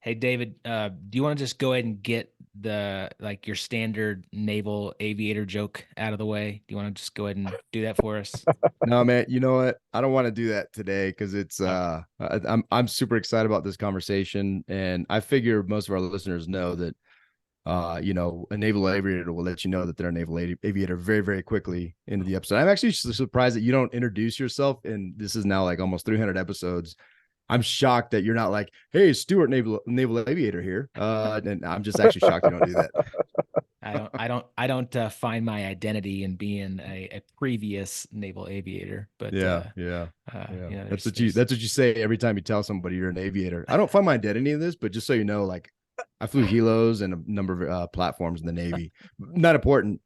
Hey David, do you want to just go ahead and get your standard naval aviator joke out of the way? Do you want to just go ahead and do that for us? No, man, you know what? I don't want to do that today because it's Okay. I'm super excited about this conversation, and I figure most of our listeners know that a naval aviator will let you know that they're a naval aviator very, very quickly into the episode. I'm actually surprised that you don't introduce yourself, and this is now like almost 300 episodes. I'm shocked that you're not like, "Hey, Stuart, naval aviator here," and I'm just actually shocked you don't do that. I don't find my identity in being a previous naval aviator, but Yeah, yeah, yeah. That's what you there's that's what you say every time you tell somebody you're an aviator. I don't find my identity in this, but just so you know, like I flew helos and a number of platforms in the Navy. Not important.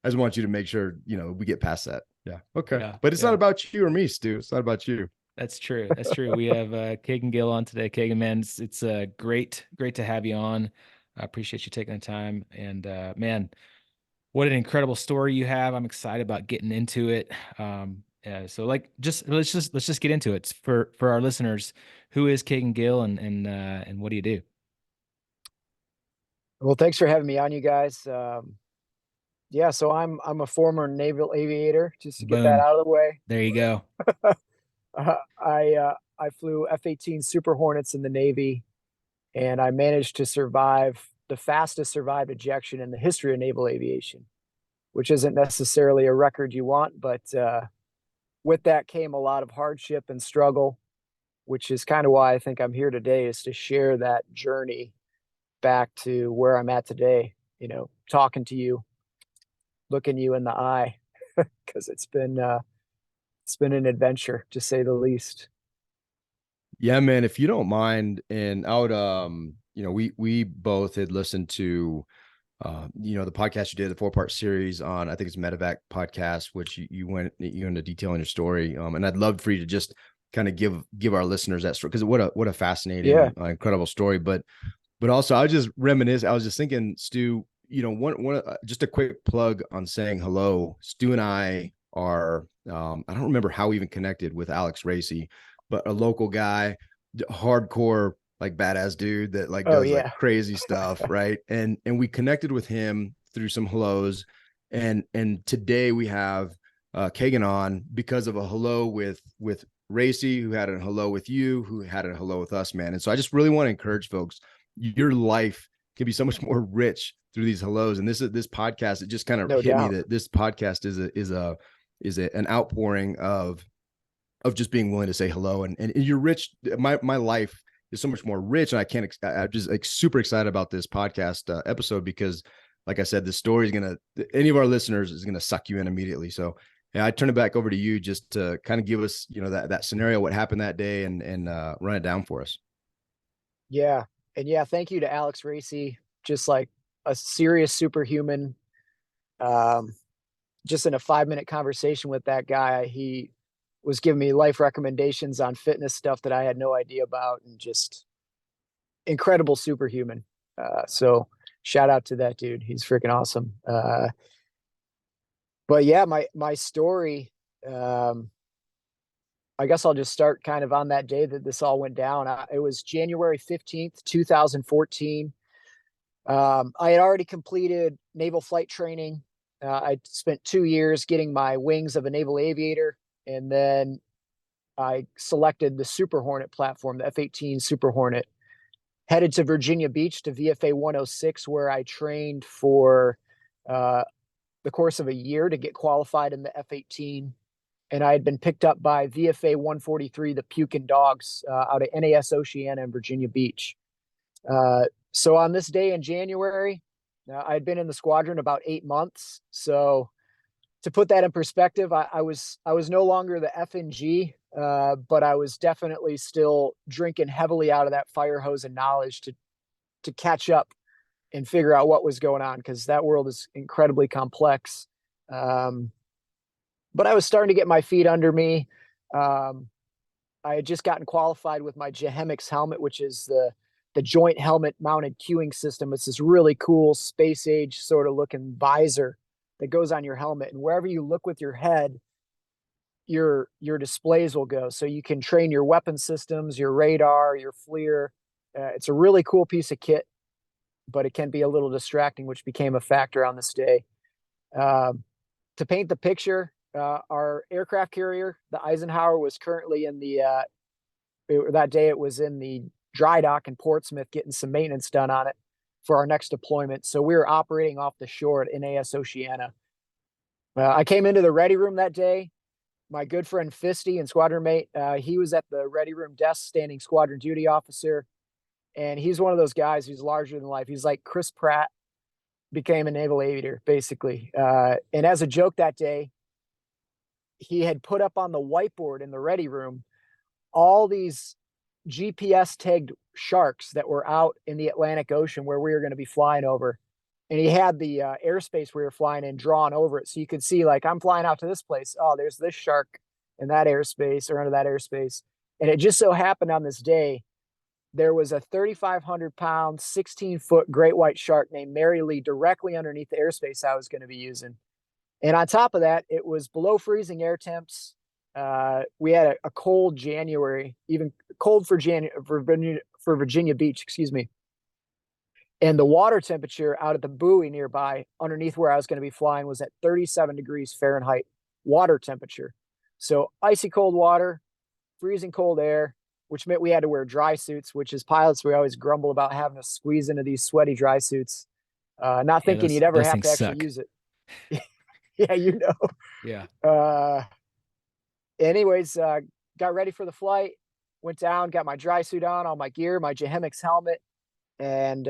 I just want you to make sure we get past that. Yeah. Okay. yeah, But it's not yeah. about you or me, Stu. It's not about you. That's true. That's true. We have Kegan Gill on today. Kegan, man, it's great to have you on. I appreciate you taking the time. And man, what an incredible story you have. I'm excited about getting into it. So like just let's just get into it. For our listeners. Who is Kegan Gill and what do you do? Well, thanks for having me on, you guys. Yeah, so I'm a former naval aviator, just to get that Boom. out of the way. There you go. I flew F-18 Super Hornets in the Navy, and I managed to survive the fastest survived ejection in the history of naval aviation, which isn't necessarily a record you want, but with that came a lot of hardship and struggle, which is kind of why I think I'm here today, is to share that journey back to where I'm at today. Talking to you, looking you in the eye, because it's been an adventure to say the least. Yeah, man, if you don't mind, and I would we both had listened to the podcast you did, the 4-part series on, I think it's Medevac podcast, which you went into detail in your story. And I'd love for you to just kind of give our listeners that story, because what a Yeah. fascinating, incredible story. But also, I was just reminisce. I was just thinking, Stu, one just a quick plug on saying hello. Stu and I are, I don't remember how we even connected with Alex Racy, but a local guy, hardcore, like badass dude that like Oh does like yeah. crazy stuff, right? And we connected with him through some hellos, and today we have Kegan on because of a hello with Racy, who had a hello with you, who had a hello with us, man. And so I just really want to encourage folks, your life can be so much more rich through these hellos. And this podcast, it just kind of No hit me doubt. that this podcast is an outpouring of just being willing to say hello. And you're rich. My life is so much more rich, and I'm just like super excited about this podcast episode, because like I said, the story is gonna, any of our listeners is gonna suck you in immediately. So yeah, I turn it back over to you just to kind of give us, that scenario, what happened that day, and run it down for us. Yeah. And yeah, thank you to Alex Racy, just like a serious superhuman. Um, just in a 5-minute conversation with that guy, he was giving me life recommendations on fitness stuff that I had no idea about, and just incredible superhuman. So shout out to that dude. He's freaking awesome. But yeah, my story, um, I guess I'll just start kind of on that day that this all went down. It was January 15th, 2014. I had already completed naval flight training. I spent 2 years getting my wings of a naval aviator, and then I selected the Super Hornet platform, the F-18 Super Hornet, headed to Virginia Beach to VFA 106, where I trained for uh, the course of a year to get qualified in the F-18. And I had been picked up by VFA 143, the Pukin Dogs, out of NAS Oceana in Virginia Beach. So on this day in January, I had been in the squadron about 8 months. So to put that in perspective, I was no longer the FNG, but I was definitely still drinking heavily out of that fire hose and knowledge to catch up and figure out what was going on, because that world is incredibly complex. Um, but I was starting to get my feet under me. Um, I had just gotten qualified with my Jehemix helmet, which is the joint helmet mounted cueing system. It's this really cool space age sort of looking visor that goes on your helmet, and wherever you look with your head, your displays will go. So you can train your weapon systems, your radar, your FLIR, It's a really cool piece of kit, but it can be a little distracting, which became a factor on this day. To paint the picture, our aircraft carrier, the Eisenhower, was currently in that day it was in the dry dock in Portsmouth getting some maintenance done on it for our next deployment. So we were operating off the shore at NAS Oceana. I came into the ready room that day. My good friend Fisty and squadron mate, he was at the ready room desk, standing squadron duty officer. And he's one of those guys who's larger than life. He's like Chris Pratt became a naval aviator, basically. And as a joke that day, he had put up on the whiteboard in the ready room all these GPS tagged sharks that were out in the Atlantic Ocean where we were going to be flying over. And he had the airspace we were flying in drawn over it. So you could see, like, I'm flying out to this place. Oh, there's this shark in that airspace or under that airspace. And it just so happened on this day, there was a 3,500 pound, 16-foot great white shark named Mary Lee directly underneath the airspace I was going to be using. And on top of that, it was below freezing air temps. We had a cold January, even cold for Virginia Beach, excuse me. And the water temperature out at the buoy nearby, underneath where I was going to be flying, was at 37 degrees Fahrenheit water temperature. So icy cold water, freezing cold air, which meant we had to wear dry suits, which as pilots, we always grumble about having to squeeze into these sweaty dry suits, not thinking you'd ever have to actually use it. Yeah, you know. Yeah. Anyways, got ready for the flight, went down, got my dry suit on, all my gear, my Jahemix helmet. And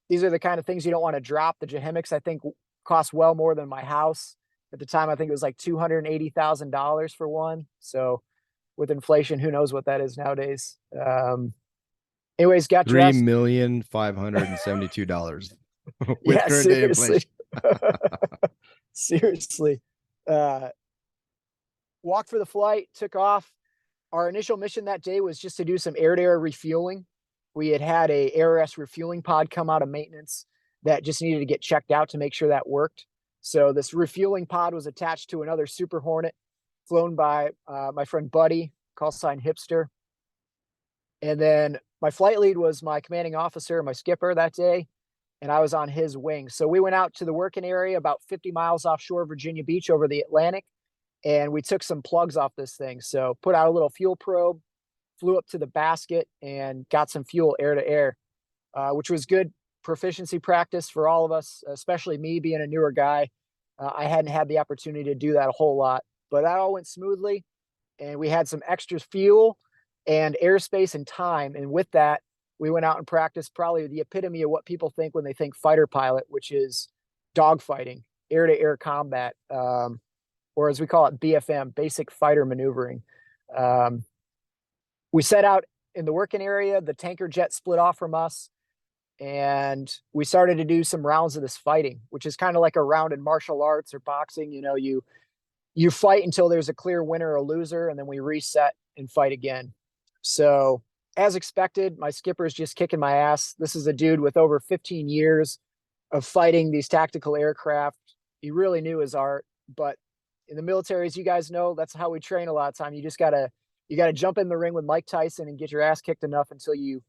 these are the kind of things you don't want to drop. The Jahemix, I think, cost well more than my house. At the time, I think it was like $280,000 for one. So with inflation, who knows what that is nowadays. Anyways, got dressed. $3,572 with yeah, current day inflation. Seriously. Walked for the flight, took off. Our initial mission that day was just to do some air-to-air refueling. We had a ARS refueling pod come out of maintenance that just needed to get checked out to make sure that worked. So this refueling pod was attached to another Super Hornet flown by my friend Buddy, call sign Hipster. And then my flight lead was my commanding officer, my skipper that day, and I was on his wing. So we went out to the working area about 50 miles offshore Virginia Beach over the Atlantic, and we took some plugs off this thing. So put out a little fuel probe, flew up to the basket, and got some fuel air to air, which was good proficiency practice for all of us, especially me being a newer guy. I hadn't had the opportunity to do that a whole lot, but that all went smoothly. And we had some extra fuel and airspace and time. And with that, we went out and practiced probably the epitome of what people think when they think fighter pilot, which is dogfighting, air to air combat, or as we call it, BFM, basic fighter maneuvering. We set out in the working area. The tanker jet split off from us, and we started to do some rounds of this fighting, which is kind of like a round in martial arts or boxing. You know, you fight until there's a clear winner or loser, and then we reset and fight again. So as expected, my skipper is just kicking my ass. This is a dude with over 15 years of fighting these tactical aircraft. He really knew his art, but in the military, as you guys know, that's how we train a lot of time. You just gotta jump in the ring with Mike Tyson and get your ass kicked enough until you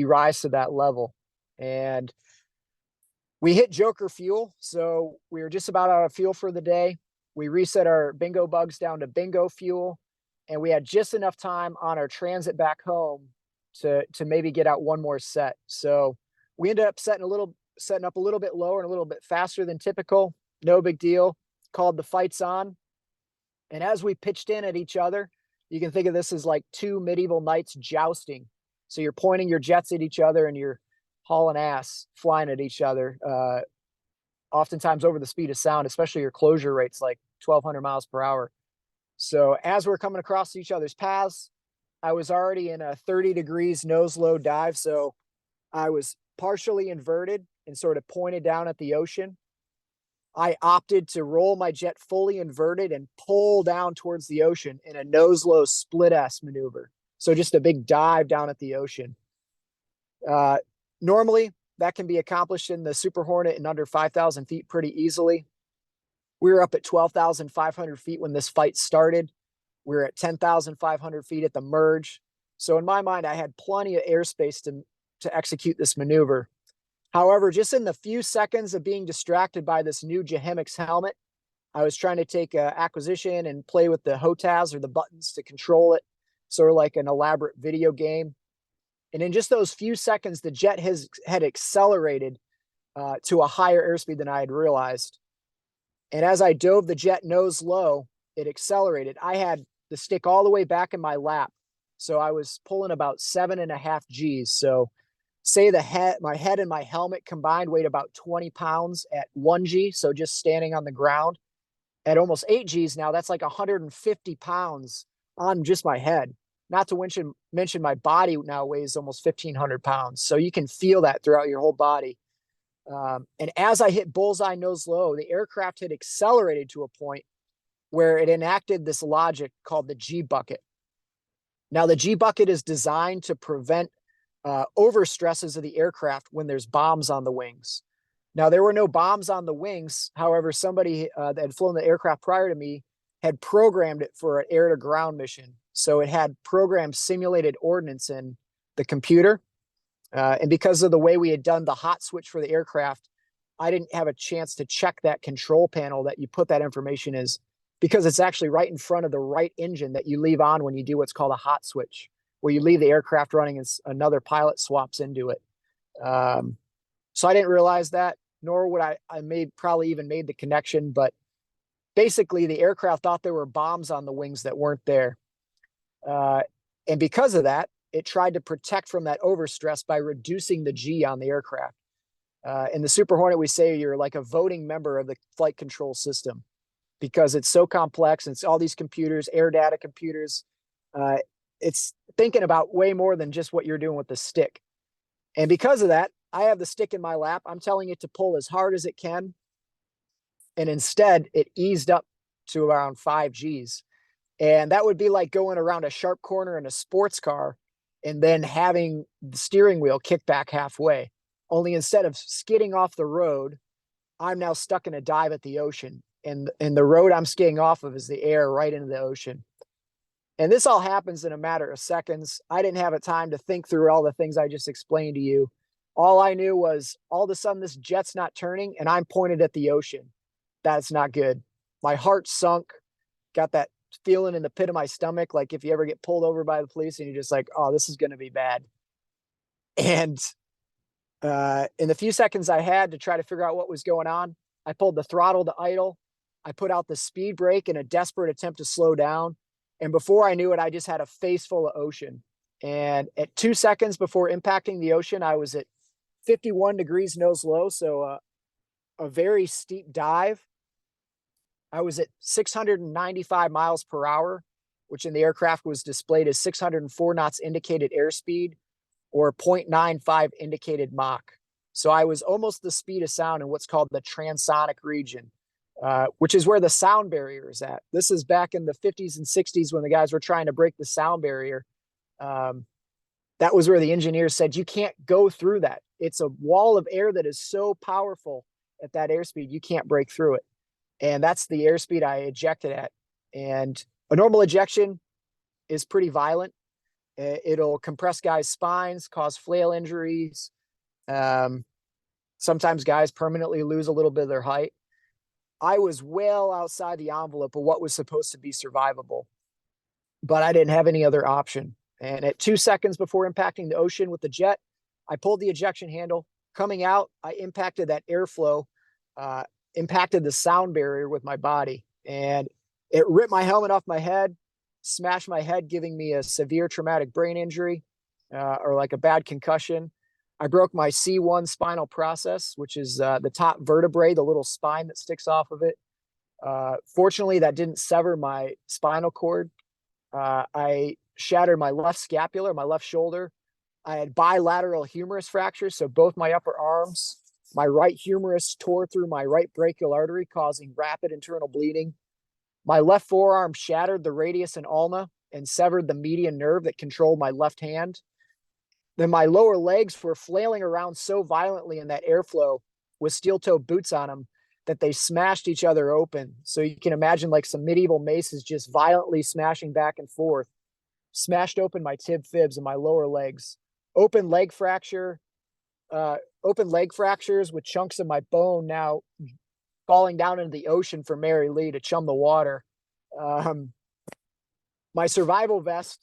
rise to that level. And we hit Joker fuel. So we were just about out of fuel for the day. We reset our bingo bugs down to bingo fuel, and we had just enough time on our transit back home to maybe get out one more set. So we ended up setting up a little bit lower and a little bit faster than typical. No big deal. Called the fights on. And as we pitched in at each other, you can think of this as like two medieval knights jousting. So you're pointing your jets at each other and you're hauling ass, flying at each other, oftentimes over the speed of sound, especially your closure rates, like 1,200 miles per hour. So as we're coming across each other's paths, I was already in a 30 degrees nose low dive. So I was partially inverted and sort of pointed down at the ocean. I opted to roll my jet fully inverted and pull down towards the ocean in a nose low split S maneuver. So just a big dive down at the ocean. Normally that can be accomplished in the Super Hornet in under 5,000 feet pretty easily. We were up at 12,500 feet when this fight started. We were at 10,500 feet at the merge. So in my mind, I had plenty of airspace to execute this maneuver. However, just in the few seconds of being distracted by this new Jehemix helmet, I was trying to take acquisition and play with the HOTAS, or the buttons to control it, sort of like an elaborate video game. And in just those few seconds, the jet had accelerated to a higher airspeed than I had realized. And as I dove the jet nose low, it accelerated. I had the stick all the way back in my lap. So I was pulling about 7.5 Gs. So say my head and my helmet combined weighed about 20 pounds at 1 G. So just standing on the ground at almost 8 Gs now, that's like 150 pounds on just my head. Not to mention my body now weighs almost 1,500 pounds. So you can feel that throughout your whole body. And as I hit bullseye nose low, the aircraft had accelerated to a point where it enacted this logic called the G bucket. Now, the G bucket is designed to prevent overstresses of the aircraft when there's bombs on the wings. Now, there were no bombs on the wings. However, somebody that had flown the aircraft prior to me had programmed it for an air-to-ground mission. So it had programmed simulated ordnance in the computer. And because of the way we had done the hot switch for the aircraft, I didn't have a chance to check that control panel that you put that information is, because it's actually right in front of the right engine that you leave on when you do what's called a hot switch, where you leave the aircraft running and another pilot swaps into it. So I didn't realize that, nor would I probably even made the connection, but basically the aircraft thought there were bombs on the wings that weren't there. And because of that, it tried to protect from that overstress by reducing the G on the aircraft. In the Super Hornet, we say you're like a voting member of the flight control system, because it's so complex and it's all these computers, air data computers. It's thinking about way more than just what you're doing with the stick. And because of that, I have the stick in my lap. I'm telling it to pull as hard as it can. And instead, it eased up to around 5 Gs. And that would be like going around a sharp corner in a sports car and then having the steering wheel kick back halfway. Only instead of skidding off the road, I'm now stuck in a dive at the ocean. And the road I'm skiing off of is the air right into the ocean. And this all happens in a matter of seconds. I didn't have a time to think through all the things I just explained to you. All I knew was all of a sudden this jet's not turning and I'm pointed at the ocean. That's not good. My heart sunk, got that feeling in the pit of my stomach, like if you ever get pulled over by the police and you're just like, oh, this is going to be bad. And in the few seconds I had to try to figure out what was going on, I pulled the throttle to idle. I put out the speed brake in a desperate attempt to slow down. And before I knew it, I just had a face full of ocean. And at 2 seconds before impacting the ocean, I was at 51 degrees nose low. So a very steep dive. I was at 695 miles per hour, which in the aircraft was displayed as 604 knots indicated airspeed, or 0.95 indicated Mach. So I was almost the speed of sound in what's called the transonic region, which is where the sound barrier is at. This is back in the 50s and 60s when the guys were trying to break the sound barrier. That was where the engineers said, you can't go through that. It's a wall of air that is so powerful at that airspeed, you can't break through it. And that's the airspeed I ejected at. And a normal ejection is pretty violent. It'll compress guys' spines, cause flail injuries. Sometimes guys permanently lose a little bit of their height. I was well outside the envelope of what was supposed to be survivable, but I didn't have any other option. And at 2 seconds before impacting the ocean with the jet, I pulled the ejection handle. Coming out, I impacted that airflow, impacted the sound barrier with my body, and it ripped my helmet off my head, smashed my head, giving me a severe traumatic brain injury, or like a bad concussion. I broke my C1 spinal process, which is the top vertebrae, the little spine that sticks off of it. Fortunately, that didn't sever my spinal cord. I shattered my left scapula, my left shoulder. I had bilateral humerus fractures, so both my upper arms. My right humerus tore through my right brachial artery, causing rapid internal bleeding. My left forearm shattered the radius and ulna and severed the median nerve that controlled my left hand. Then my lower legs were flailing around so violently in that airflow with steel-toe boots on them that they smashed each other open. So you can imagine like some medieval maces just violently smashing back and forth. smashed open my tib fibs and my lower legs, open leg fracture, open leg fractures with chunks of my bone now falling down into the ocean for Mary Lee to chum the water. My survival vest,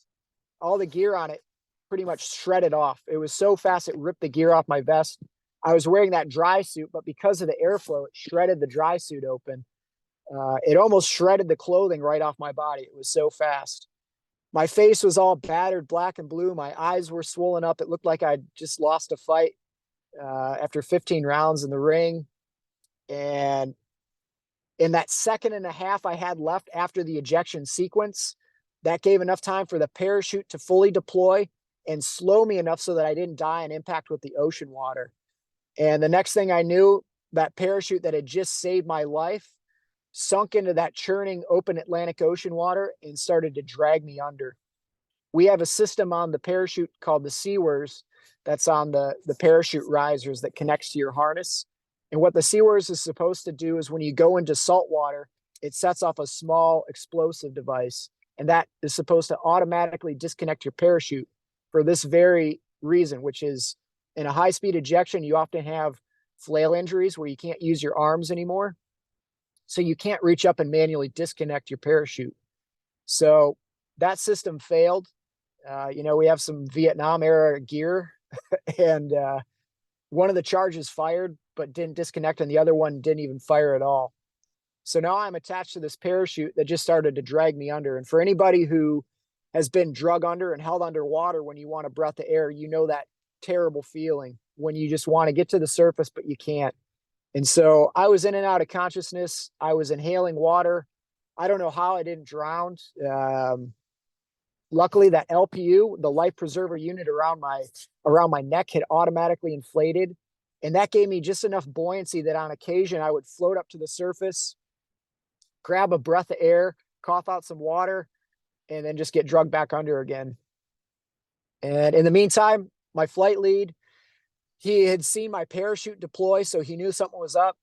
all the gear on it pretty much shredded off. It was so fast, it ripped the gear off my vest. I was wearing that dry suit, but because of the airflow, it shredded the dry suit open. It almost shredded the clothing right off my body. It was so fast. My face was all battered black and blue. My eyes were swollen up. It looked like I'd just lost a fight after 15 rounds in the ring. And in that second and a half I had left after the ejection sequence, that gave enough time for the parachute to fully deploy and slow me enough so that I didn't die and impact with the ocean water. And the next thing I knew, that parachute that had just saved my life sunk into that churning open Atlantic Ocean water and started to drag me under. We have a system on the parachute called the Seawers that's on the parachute risers that connects to your harness. And what the Seawers is supposed to do is when you go into salt water, it sets off a small explosive device. And that is supposed to automatically disconnect your parachute for this very reason, which is in a high-speed ejection, you often have flail injuries where you can't use your arms anymore. So you can't reach up and manually disconnect your parachute. So that system failed. We have some Vietnam era gear and one of the charges fired, but didn't disconnect and the other one didn't even fire at all. So now I'm attached to this parachute that just started to drag me under. And for anybody who has been drug under and held underwater when you want a breath of air, you know that terrible feeling when you just want to get to the surface, but you can't. And so I was in and out of consciousness. I was inhaling water. I don't know how I didn't drown. Luckily, that LPU, the life preserver unit around my neck, had automatically inflated. And that gave me just enough buoyancy that on occasion I would float up to the surface, grab a breath of air, cough out some water, and then just get drugged back under again. And in the meantime, my flight lead, he had seen my parachute deploy, so he knew something was up.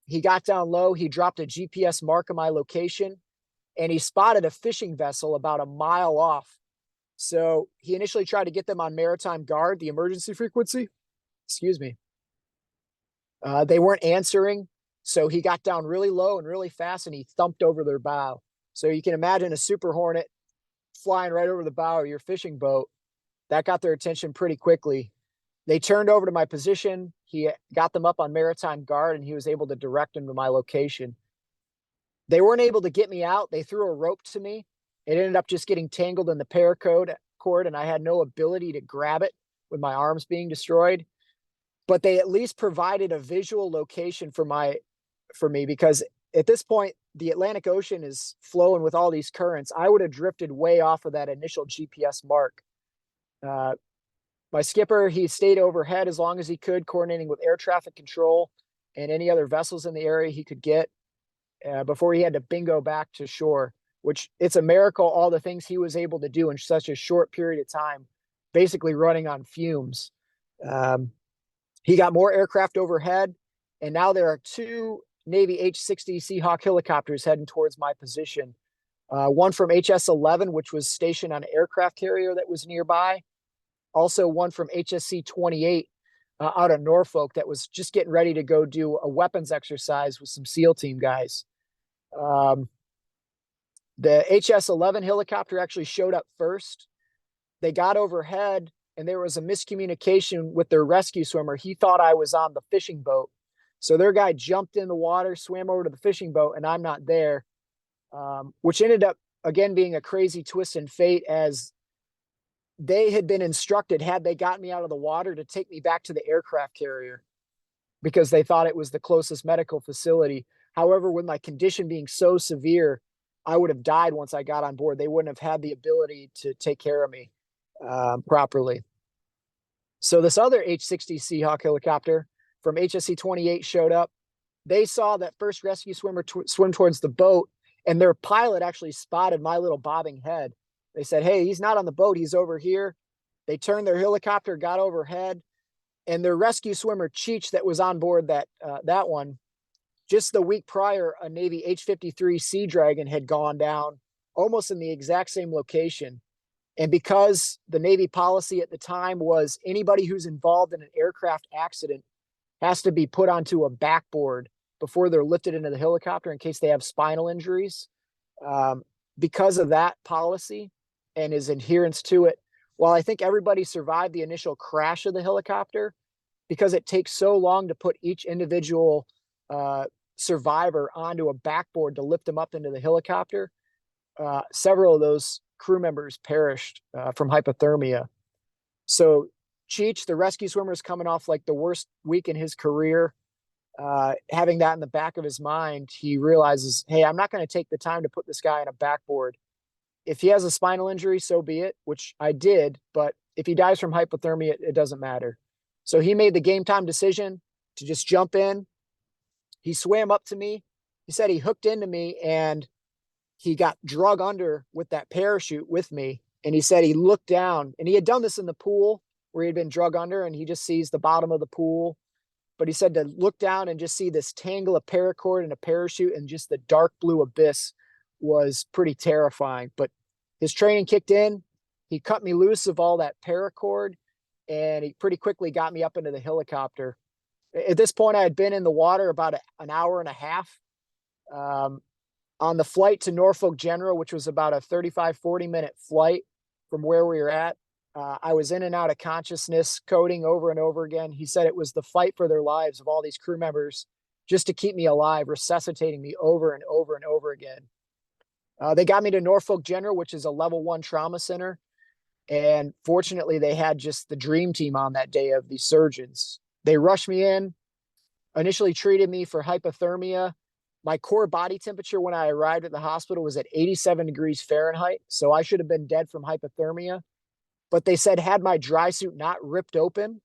He got down low, he dropped a GPS mark of my location, and he spotted a fishing vessel about a mile off. So he initially tried to get them on maritime guard, the emergency frequency. Excuse me. They weren't answering, so he got down really low and really fast, and he thumped over their bow. So you can imagine a Super Hornet flying right over the bow of your fishing boat. That got their attention pretty quickly. They turned over to my position. He got them up on maritime guard, and he was able to direct them to my location. They weren't able to get me out. They threw a rope to me. It ended up just getting tangled in the paracord cord, and I had no ability to grab it with my arms being destroyed. But they at least provided a visual location for me, because at this point, the Atlantic Ocean is flowing with all these currents. I would have drifted way off of that initial GPS mark. My skipper, he stayed overhead as long as he could, coordinating with air traffic control and any other vessels in the area he could get before he had to bingo back to shore, which it's a miracle all the things he was able to do in such a short period of time, basically running on fumes. He got more aircraft overhead, and now there are two Navy H-60 Seahawk helicopters heading towards my position. One from HS-11, which was stationed on an aircraft carrier that was nearby. Also one from HSC-28 out of Norfolk that was just getting ready to go do a weapons exercise with some SEAL team guys. The HS-11 helicopter actually showed up first. They got overhead, and there was a miscommunication with their rescue swimmer. He thought I was on the fishing boat. So their guy jumped in the water, swam over to the fishing boat, and I'm not there, which ended up, again, being a crazy twist in fate, as they had been instructed, had they gotten me out of the water, to take me back to the aircraft carrier because they thought it was the closest medical facility. However, with my condition being so severe, I would have died once I got on board. They wouldn't have had the ability to take care of me properly. So this other H-60 Seahawk helicopter from HSC-28 showed up. They saw that first rescue swimmer swim towards the boat, and their pilot actually spotted my little bobbing head. They said, "Hey, he's not on the boat. He's over here." They turned their helicopter, got overhead, and their rescue swimmer, Cheech, that was on board that one, just the week prior, a Navy H-53 Sea Dragon had gone down almost in the exact same location. And because the Navy policy at the time was anybody who's involved in an aircraft accident has to be put onto a backboard before they're lifted into the helicopter in case they have spinal injuries. Because of that policy and his adherence to it, while I think everybody survived the initial crash of the helicopter, because it takes so long to put each individual survivor onto a backboard to lift them up into the helicopter, several of those crew members perished from hypothermia. So Cheech, the rescue swimmer, is coming off like the worst week in his career. Having that in the back of his mind, he realizes, hey, I'm not going to take the time to put this guy on a backboard. If he has a spinal injury, so be it, which I did. But if he dies from hypothermia, it doesn't matter. So he made the game time decision to just jump in. He swam up to me. He said he hooked into me and he got drug under with that parachute with me. And he said he looked down, and he had done this in the pool where he had been drug under, and he just sees the bottom of the pool. But he said to look down and just see this tangle of paracord and a parachute and just the dark blue abyss was pretty terrifying. But his training kicked in. He cut me loose of all that paracord, and he pretty quickly got me up into the helicopter. At this point, I had been in the water about an hour and a half. On the flight to Norfolk General, which was about a 35-40-minute flight from where we were at, I was in and out of consciousness, coding over and over again. He said it was the fight for their lives of all these crew members just to keep me alive, resuscitating me over and over and over again. They got me to Norfolk General, which is a level 1 trauma center. And fortunately, they had just the dream team on that day of these surgeons. They rushed me in, initially treated me for hypothermia. My core body temperature when I arrived at the hospital was at 87 degrees Fahrenheit. So I should have been dead from hypothermia. But they said, had my dry suit not ripped open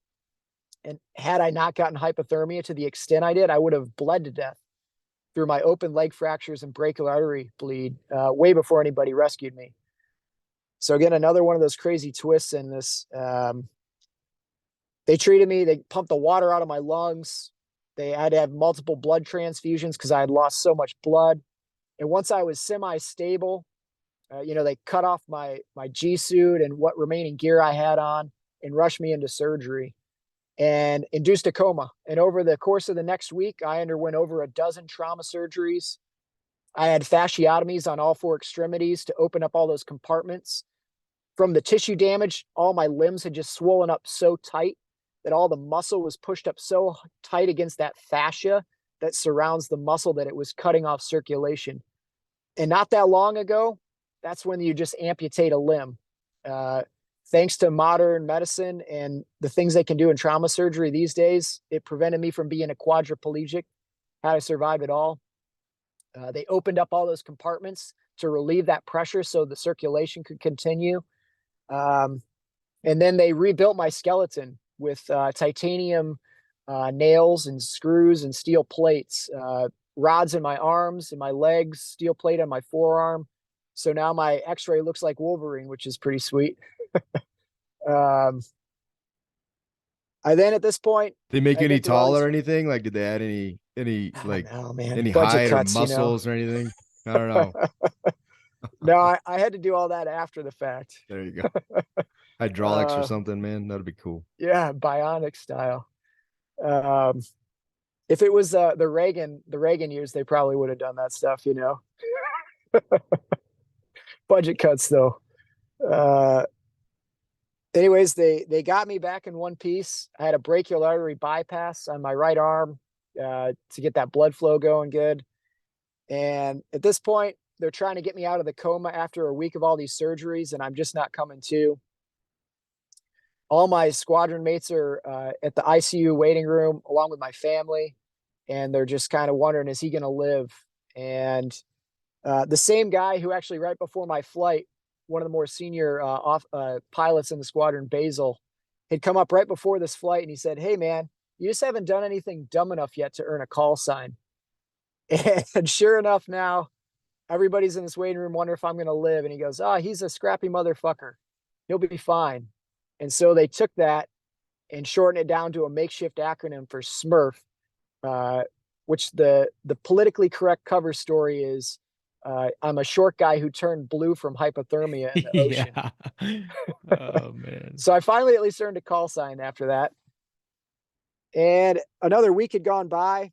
and had I not gotten hypothermia to the extent I did, I would have bled to death through my open leg fractures and brachial artery bleed way before anybody rescued me. So again, another one of those crazy twists in this. They treated me, they pumped the water out of my lungs. They had to have multiple blood transfusions because I had lost so much blood. And once I was semi-stable, they cut off my G suit and what remaining gear I had on and rushed me into surgery and induced a coma. And over the course of the next week, I underwent over a dozen trauma surgeries. I had fasciotomies on all 4 extremities to open up all those compartments. From the tissue damage, all my limbs had just swollen up so tight that all the muscle was pushed up so tight against that fascia that surrounds the muscle that it was cutting off circulation. And not that long ago, that's when you just amputate a limb. Thanks to modern medicine and the things they can do in trauma surgery these days, it prevented me from being a quadriplegic had I survived it all. They opened up all those compartments to relieve that pressure so the circulation could continue. And then they rebuilt my skeleton with titanium nails and screws and steel plates, rods in my arms and my legs, steel plate on my forearm. So now my x-ray looks like Wolverine, which is pretty sweet. I then at this point, They make I any went through all taller these- or anything? Like, did they add any like oh man, any budget height cuts, or muscles or anything? I don't know. No, I had to do all that after the fact. There you go. Hydraulics or something, man. That'd be cool. Yeah, bionic style. If it was the Reagan years, they probably would have done that stuff, Budget cuts though. Anyways, they got me back in one piece. I had a brachial artery bypass on my right arm to get that blood flow going good. And at this point, they're trying to get me out of the coma after a week of all these surgeries, and I'm just not coming to. All my squadron mates are at the ICU waiting room along with my family, and they're just kind of wondering, is he going to live? And the same guy who actually right before my flight, one of the more senior pilots in the squadron, Basil, had come up right before this flight, and he said, "Hey, man, you just haven't done anything dumb enough yet to earn a call sign." And sure enough, now everybody's in this waiting room wondering if I'm going to live. And he goes, "Oh, he's a scrappy motherfucker. He'll be fine." And so they took that and shortened it down to a makeshift acronym for SMURF, which the politically correct cover story is I'm a short guy who turned blue from hypothermia in the ocean. Yeah. Oh man. So I finally at least earned a call sign after that. And another week had gone by.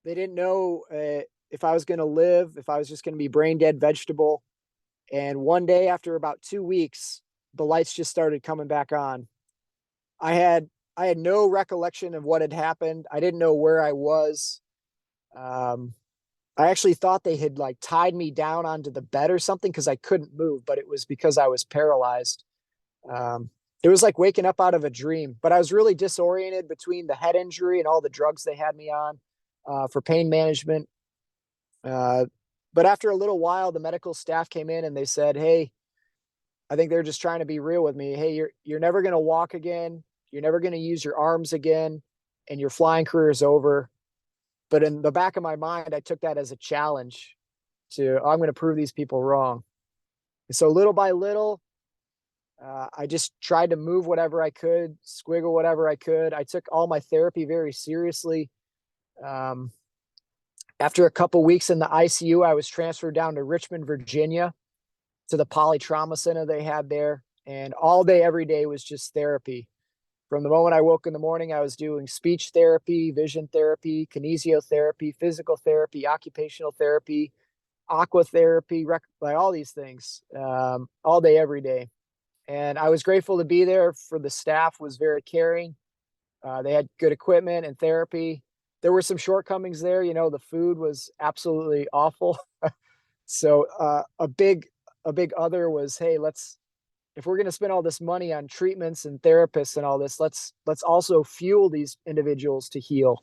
They didn't know if I was going to live, if I was just going to be brain dead vegetable. And one day, after about 2 weeks, the lights just started coming back on. I had I had no recollection of what had happened. I didn't know where I was. Um, I actually thought they had like tied me down onto the bed or something because I couldn't move, but it was because I was paralyzed. Um, it was like waking up out of a dream, but I was really disoriented between the head injury and all the drugs they had me on for pain management. Uh, but after a little while, the medical staff came in and they said, "Hey, I think they're just trying to be real with me. Hey, you're never going to walk again. You're never going to use your arms again, and your flying career is over." But in the back of my mind, I took that as a challenge to, "Oh, I'm going to prove these people wrong." And so little by little, I just tried to move whatever I could, squiggle whatever I could. I took all my therapy very seriously. Um, After a couple weeks in the ICU, I was transferred down to Richmond, Virginia, to the polytrauma center they had there. And all day, every day was just therapy. From the moment I woke in the morning, I was doing speech therapy, vision therapy, kinesiotherapy, physical therapy, occupational therapy, aqua therapy, like all these things, all day, every day. And I was grateful to be there. For the staff was very caring. They had good equipment and therapy. There were some shortcomings there. You know, the food was absolutely awful. So a big other was, hey, if we're going to spend all this money on treatments and therapists and all this, let's also fuel these individuals to heal.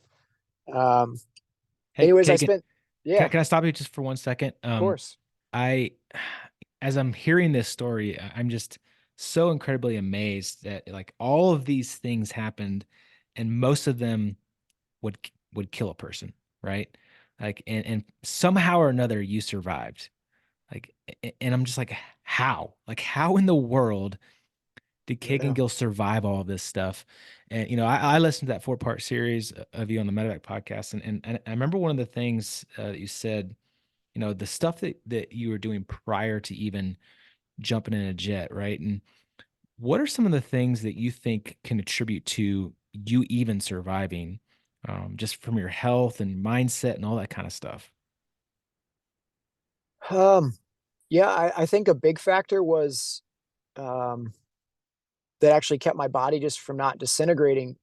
Um, Hey, anyways, I Kagan, spent, yeah, can I stop you just for 1 second? of course. I, as I'm hearing this story, I'm just so incredibly amazed that like all of these things happened, and most of them would would kill a person, right? Like, and somehow or another you survived. Like, and I'm just like, how? Like, how in the world did Kegan Yeah. Gill survive all of this stuff? And I listened to that 4-part series of you on the Medevac podcast, and I remember one of the things that you said, the stuff that you were doing prior to even jumping in a jet, right? And what are some of the things that you think can attribute to you even surviving, just from your health and mindset and all that kind of stuff? Um, yeah, I think a big factor was um, that actually kept my body just from not disintegrating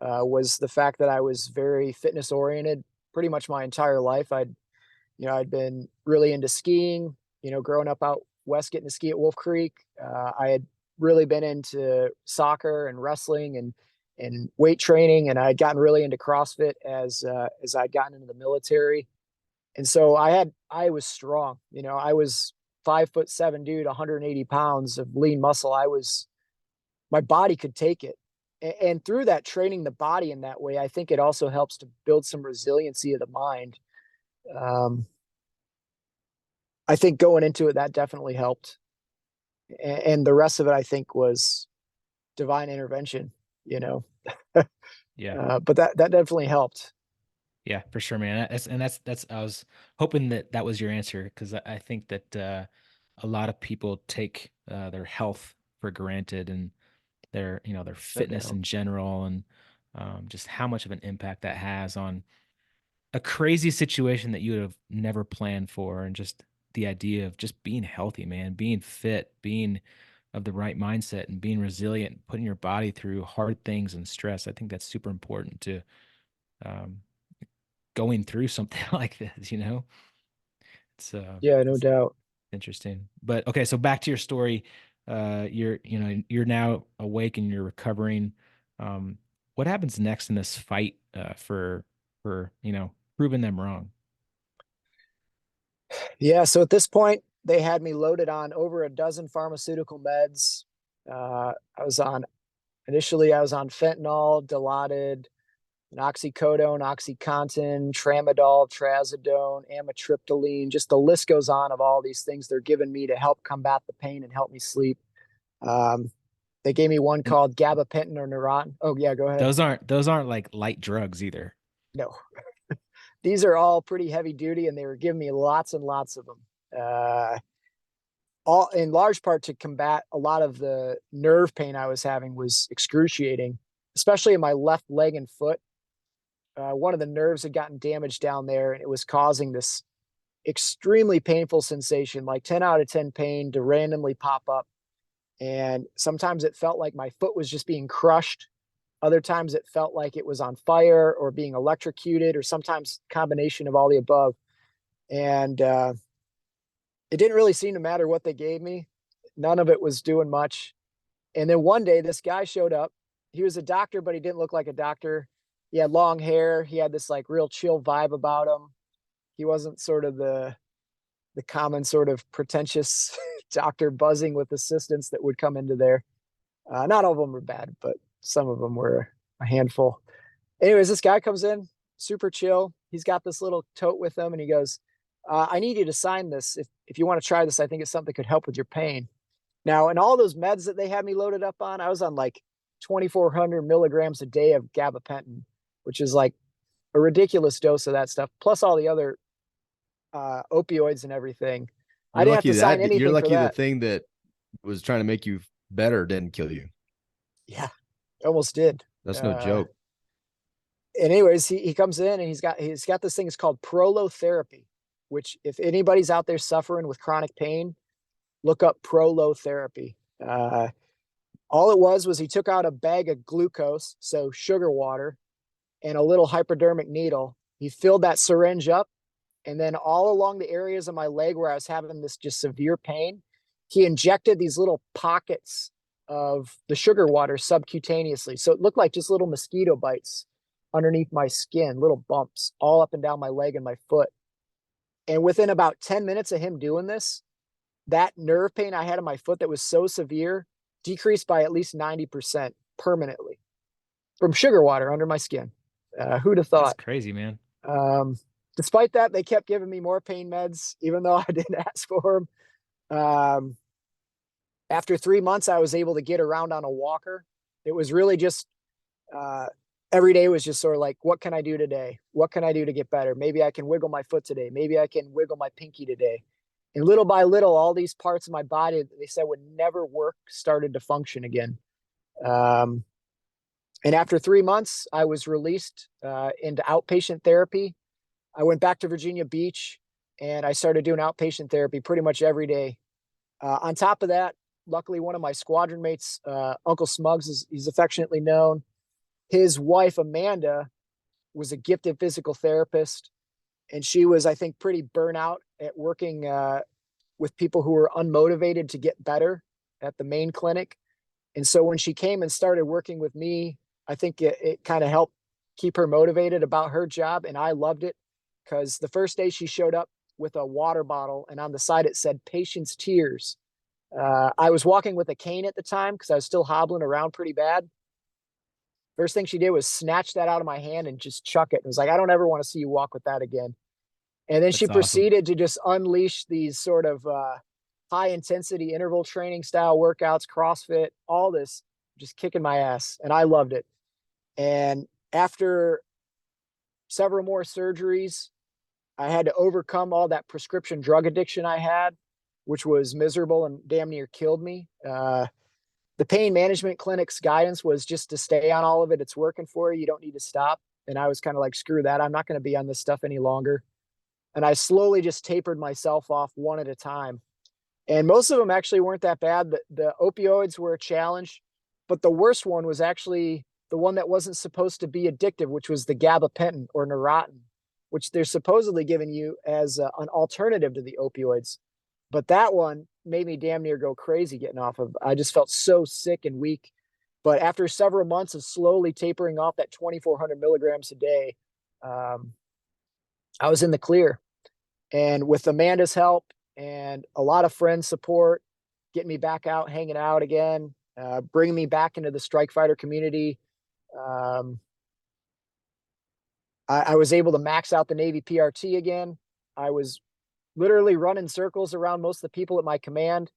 was the fact that I was very fitness oriented pretty much my entire life. I'd been really into skiing, growing up out west, getting to ski at Wolf Creek. I had really been into soccer and wrestling and weight training, and I had gotten really into CrossFit as I'd gotten into the military. And so I was strong. I was 5'7" dude, 180 pounds of lean muscle. My body could take it. And through that, training the body in that way, I think it also helps to build some resiliency of the mind. Um, I think going into it, that definitely helped. And the rest of it, I think, was divine intervention, you know. Yeah. But that definitely helped. Yeah, for sure, man. That's I was hoping that that was your answer, because I think that a lot of people take their health for granted, and their No fitness doubt. in general, and just how much of an impact that has on a crazy situation that you would have never planned for, and just the idea of just being healthy, man, being fit, being of the right mindset, and being resilient, putting your body through hard things and stress. I think that's super important to um, going through something like this. It's Yeah, no it's doubt. interesting. But okay, so back to your story. You're now awake and you're recovering. Um, what happens next in this fight for proving them wrong? Yeah, so at this point, they had me loaded on over a dozen pharmaceutical meds. I was on Initially, I was on fentanyl, Dilaudid, oxycodone, OxyContin, Tramadol, Trazodone, amitriptyline. Just the list goes on of all these things they're giving me to help combat the pain and help me sleep. Um, they gave me one And called gabapentin or Neurontin. Oh yeah, go ahead. those aren't like light drugs either. No, these are all pretty heavy duty, and they were giving me lots and lots of them. All in large part to combat a lot of the nerve pain I was having was excruciating, especially in my left leg and foot. One of the nerves had gotten damaged down there, and it was causing this extremely painful sensation, like 10 out of 10 pain to randomly pop up. And sometimes it felt like my foot was just being crushed. Other times it felt like it was on fire or being electrocuted, or sometimes combination of all the above. And it didn't really seem to matter what they gave me. None of it was doing much. And then one day this guy showed up. He was a doctor, but he didn't look like a doctor. He had long hair. He had this like real chill vibe about him. He wasn't sort of the common sort of pretentious doctor buzzing with assistants that would come into there. Not all of them were bad, but some of them were a handful. Anyways, this guy comes in, super chill. He's got this little tote with him, and he goes, I need you to sign this. If you want to try this, I think it's something that could help with your pain. Now, in all those meds that they had me loaded up on, I was on like 2,400 milligrams a day of gabapentin, which is like a ridiculous dose of that stuff, plus all the other opioids and everything. I didn't have to sign anything. You're lucky for the that. thing that was trying to make you better didn't kill you. Yeah, almost did. That's no joke. And anyways, he comes in and he's got this thing. It's called prolotherapy, which if anybody's out there suffering with chronic pain, look up prolotherapy. All it was he took out a bag of glucose, so sugar water, and a little hypodermic needle. He filled that syringe up, and then all along the areas of my leg where I was having this just severe pain, he injected these little pockets of the sugar water subcutaneously. So it looked like just little mosquito bites underneath my skin, little bumps all up and down my leg and my foot. And within about 10 minutes of him doing this, that nerve pain I had in my foot that was so severe decreased by at least 90% permanently from sugar water under my skin. Who'd have thought? That's crazy, man. Despite that, they kept giving me more pain meds, even though I didn't ask for them. After 3 months, I was able to get around on a walker. It was really just every day was just sort of like, what can I do today? What can I do to get better? Maybe I can wiggle my foot today. Maybe I can wiggle my pinky today. And little by little, all these parts of my body that they said would never work started to function again. And after 3 months, I was released into outpatient therapy. I went back to Virginia Beach and I started doing outpatient therapy pretty much every day. On top of that, luckily, one of my squadron mates, Uncle Smugs, he's affectionately known. His wife, Amanda, was a gifted physical therapist. And she was, I think, pretty burnout at working with people who were unmotivated to get better at the main clinic. And so when she came and started working with me, I think it kind of helped keep her motivated about her job. And I loved it because the first day she showed up with a water bottle and on the side it said patient's tears. I was walking with a cane at the time because I was still hobbling around pretty bad. First thing she did was snatch that out of my hand and just chuck it. It was like, I don't ever want to see you walk with that again. And then That's she awesome. proceeded to just unleash these sort of high intensity interval training style workouts, CrossFit, all this, just kicking my ass. And I loved it. And after several more surgeries, I had to overcome all that prescription drug addiction I had, which was miserable and damn near killed me. The pain management clinic's guidance was just to stay on all of it. It's working for you. You don't need to stop. And I was kind of like, screw that. I'm not going to be on this stuff any longer. And I slowly just tapered myself off one at a time. And most of them actually weren't that bad. The opioids were a challenge, but the worst one was actually the one that wasn't supposed to be addictive, which was the gabapentin or Neurontin, which they're supposedly giving you as an alternative to the opioids. But that one made me damn near go crazy getting off of. I just felt so sick and weak. But after several months of slowly tapering off that 2,400 milligrams a day, I was in the clear. And with Amanda's help and a lot of friends' support, getting me back out, hanging out again, bringing me back into the strike fighter community, I was able to max out the Navy PRT again. I was literally running circles around most of the people at my command.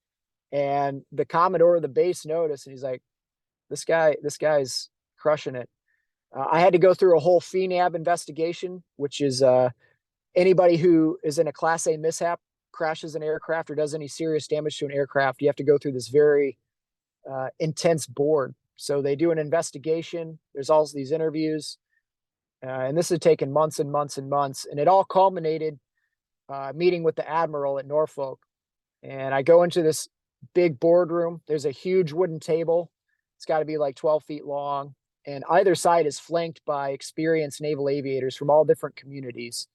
And the Commodore of the base noticed, and he's like, this guy's crushing it. I had to go through a whole FNAB investigation, which is anybody who is in a Class A mishap, crashes an aircraft or does any serious damage to an aircraft, you have to go through this very intense board. So they do an investigation. There's all these interviews. And this had taken months and months and months. And it all culminated meeting with the admiral at Norfolk. And I go into this big boardroom. There's a huge wooden table. It's got to be like 12 feet long. And either side is flanked by experienced naval aviators from all different communities.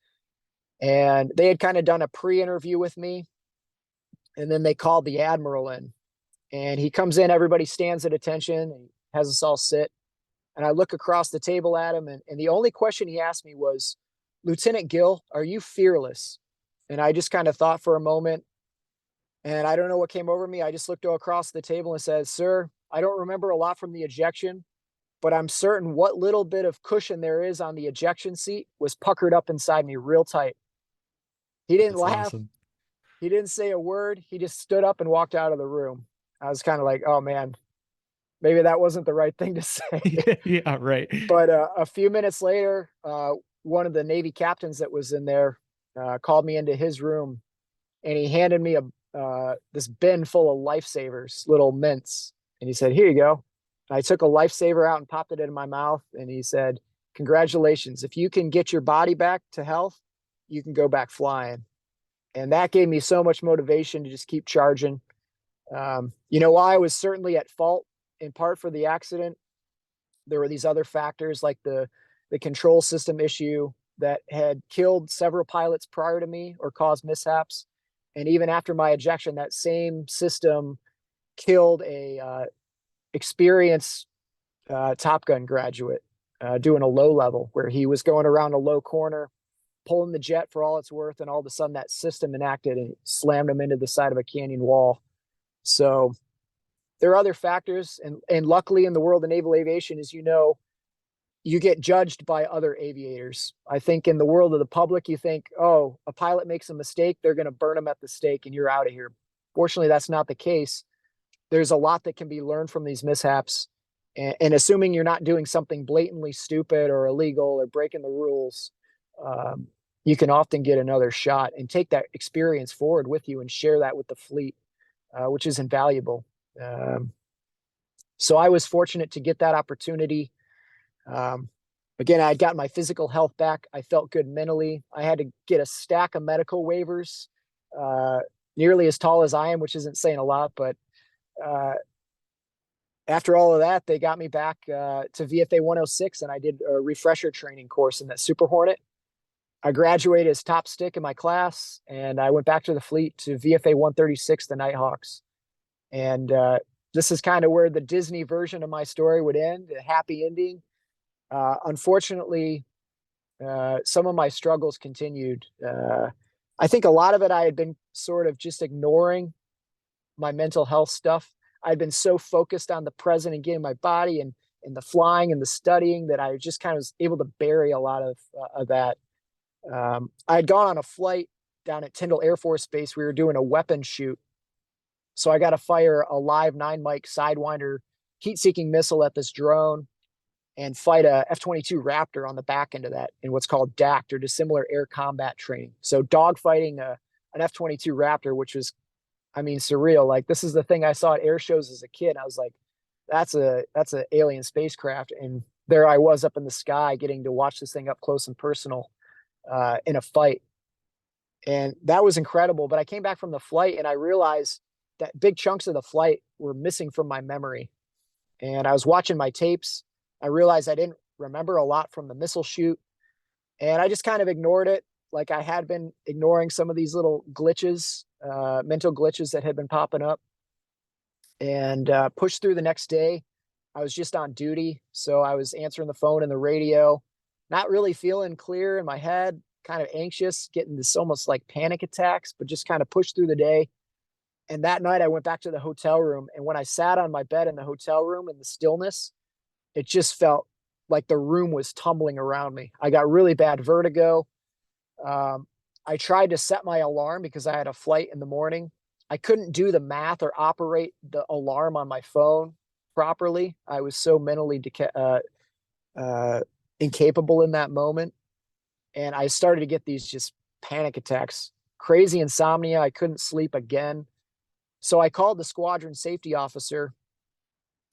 And they had kind of done a pre-interview with me. And then they called the admiral in. And he comes in, everybody stands at attention, and has us all sit. And I look across the table at him, and the only question he asked me was, "Lieutenant Gill, are you fearless?" And I just kind of thought for a moment, and I don't know what came over me. I just looked across the table and said, "Sir, I don't remember a lot from the ejection, but I'm certain what little bit of cushion there is on the ejection seat was puckered up inside me real tight." He didn't That's laugh. awesome. He didn't say a word. He just stood up and walked out of the room. I was kind of like, oh man, maybe that wasn't the right thing to say. Yeah, right. But a few minutes later, one of the Navy captains that was in there called me into his room, and he handed me this bin full of lifesavers, little mints, and he said, "Here you go." And I took a lifesaver out and popped it in my mouth, and he said, "Congratulations! If you can get your body back to health, you can go back flying." And that gave me so much motivation to just keep charging. While I was certainly at fault in part for the accident, there were these other factors like the control system issue that had killed several pilots prior to me or caused mishaps. And even after my ejection, that same system killed a experienced Top Gun graduate doing a low level where he was going around a low corner, pulling the jet for all it's worth, and all of a sudden that system enacted and slammed him into the side of a canyon wall. So there are other factors, and luckily in the world of naval aviation, as you know, you get judged by other aviators. I think in the world of the public, you think, oh, a pilot makes a mistake, they're going to burn him at the stake and you're out of here. Fortunately, that's not the case. There's a lot that can be learned from these mishaps. And assuming you're not doing something blatantly stupid or illegal or breaking the rules, you can often get another shot and take that experience forward with you and share that with the fleet, which is invaluable. So I was fortunate to get that opportunity. Again, I'd gotten my physical health back. I felt good mentally. I had to get a stack of medical waivers, nearly as tall as I am, which isn't saying a lot, but after all of that, they got me back to VFA 106, and I did a refresher training course in that Super Hornet. I graduated as top stick in my class, and I went back to the fleet to VFA 136, the Nighthawks. And this is kind of where the Disney version of my story would end, a happy ending. Unfortunately, some of my struggles continued. I think a lot of it I had been sort of just ignoring my mental health stuff. I'd been so focused on the present and getting my body and the flying and the studying that I just kind of was able to bury a lot of that. I had gone on a flight down at Tyndall Air Force Base. We were doing a weapon shoot. So I got to fire a live 9 mic Sidewinder heat-seeking missile at this drone and fight a F-22 Raptor on the back end of that in what's called DACT, or dissimilar air combat training. So dogfighting an F-22 Raptor, which was, I mean, surreal. Like, this is the thing I saw at air shows as a kid. I was like, that's an alien spacecraft. And there I was up in the sky getting to watch this thing up close and personal in a fight. And that was incredible. But I came back from the flight and I realized that big chunks of the flight were missing from my memory. And I was watching my tapes. I realized I didn't remember a lot from the missile shoot. And I just kind of ignored it, like I had been ignoring some of these little glitches, mental glitches that had been popping up. And pushed through the next day. I was just on duty. So I was answering the phone and the radio, not really feeling clear in my head, kind of anxious, getting this almost like panic attacks, but just kind of pushed through the day. And that night I went back to the hotel room. And when I sat on my bed in the hotel room in the stillness, it just felt like the room was tumbling around me. I got really bad vertigo. I tried to set my alarm because I had a flight in the morning. I couldn't do the math or operate the alarm on my phone properly. I was so mentally uh, incapable in that moment. And I started to get these just panic attacks, crazy insomnia. I couldn't sleep again. So I called the squadron safety officer,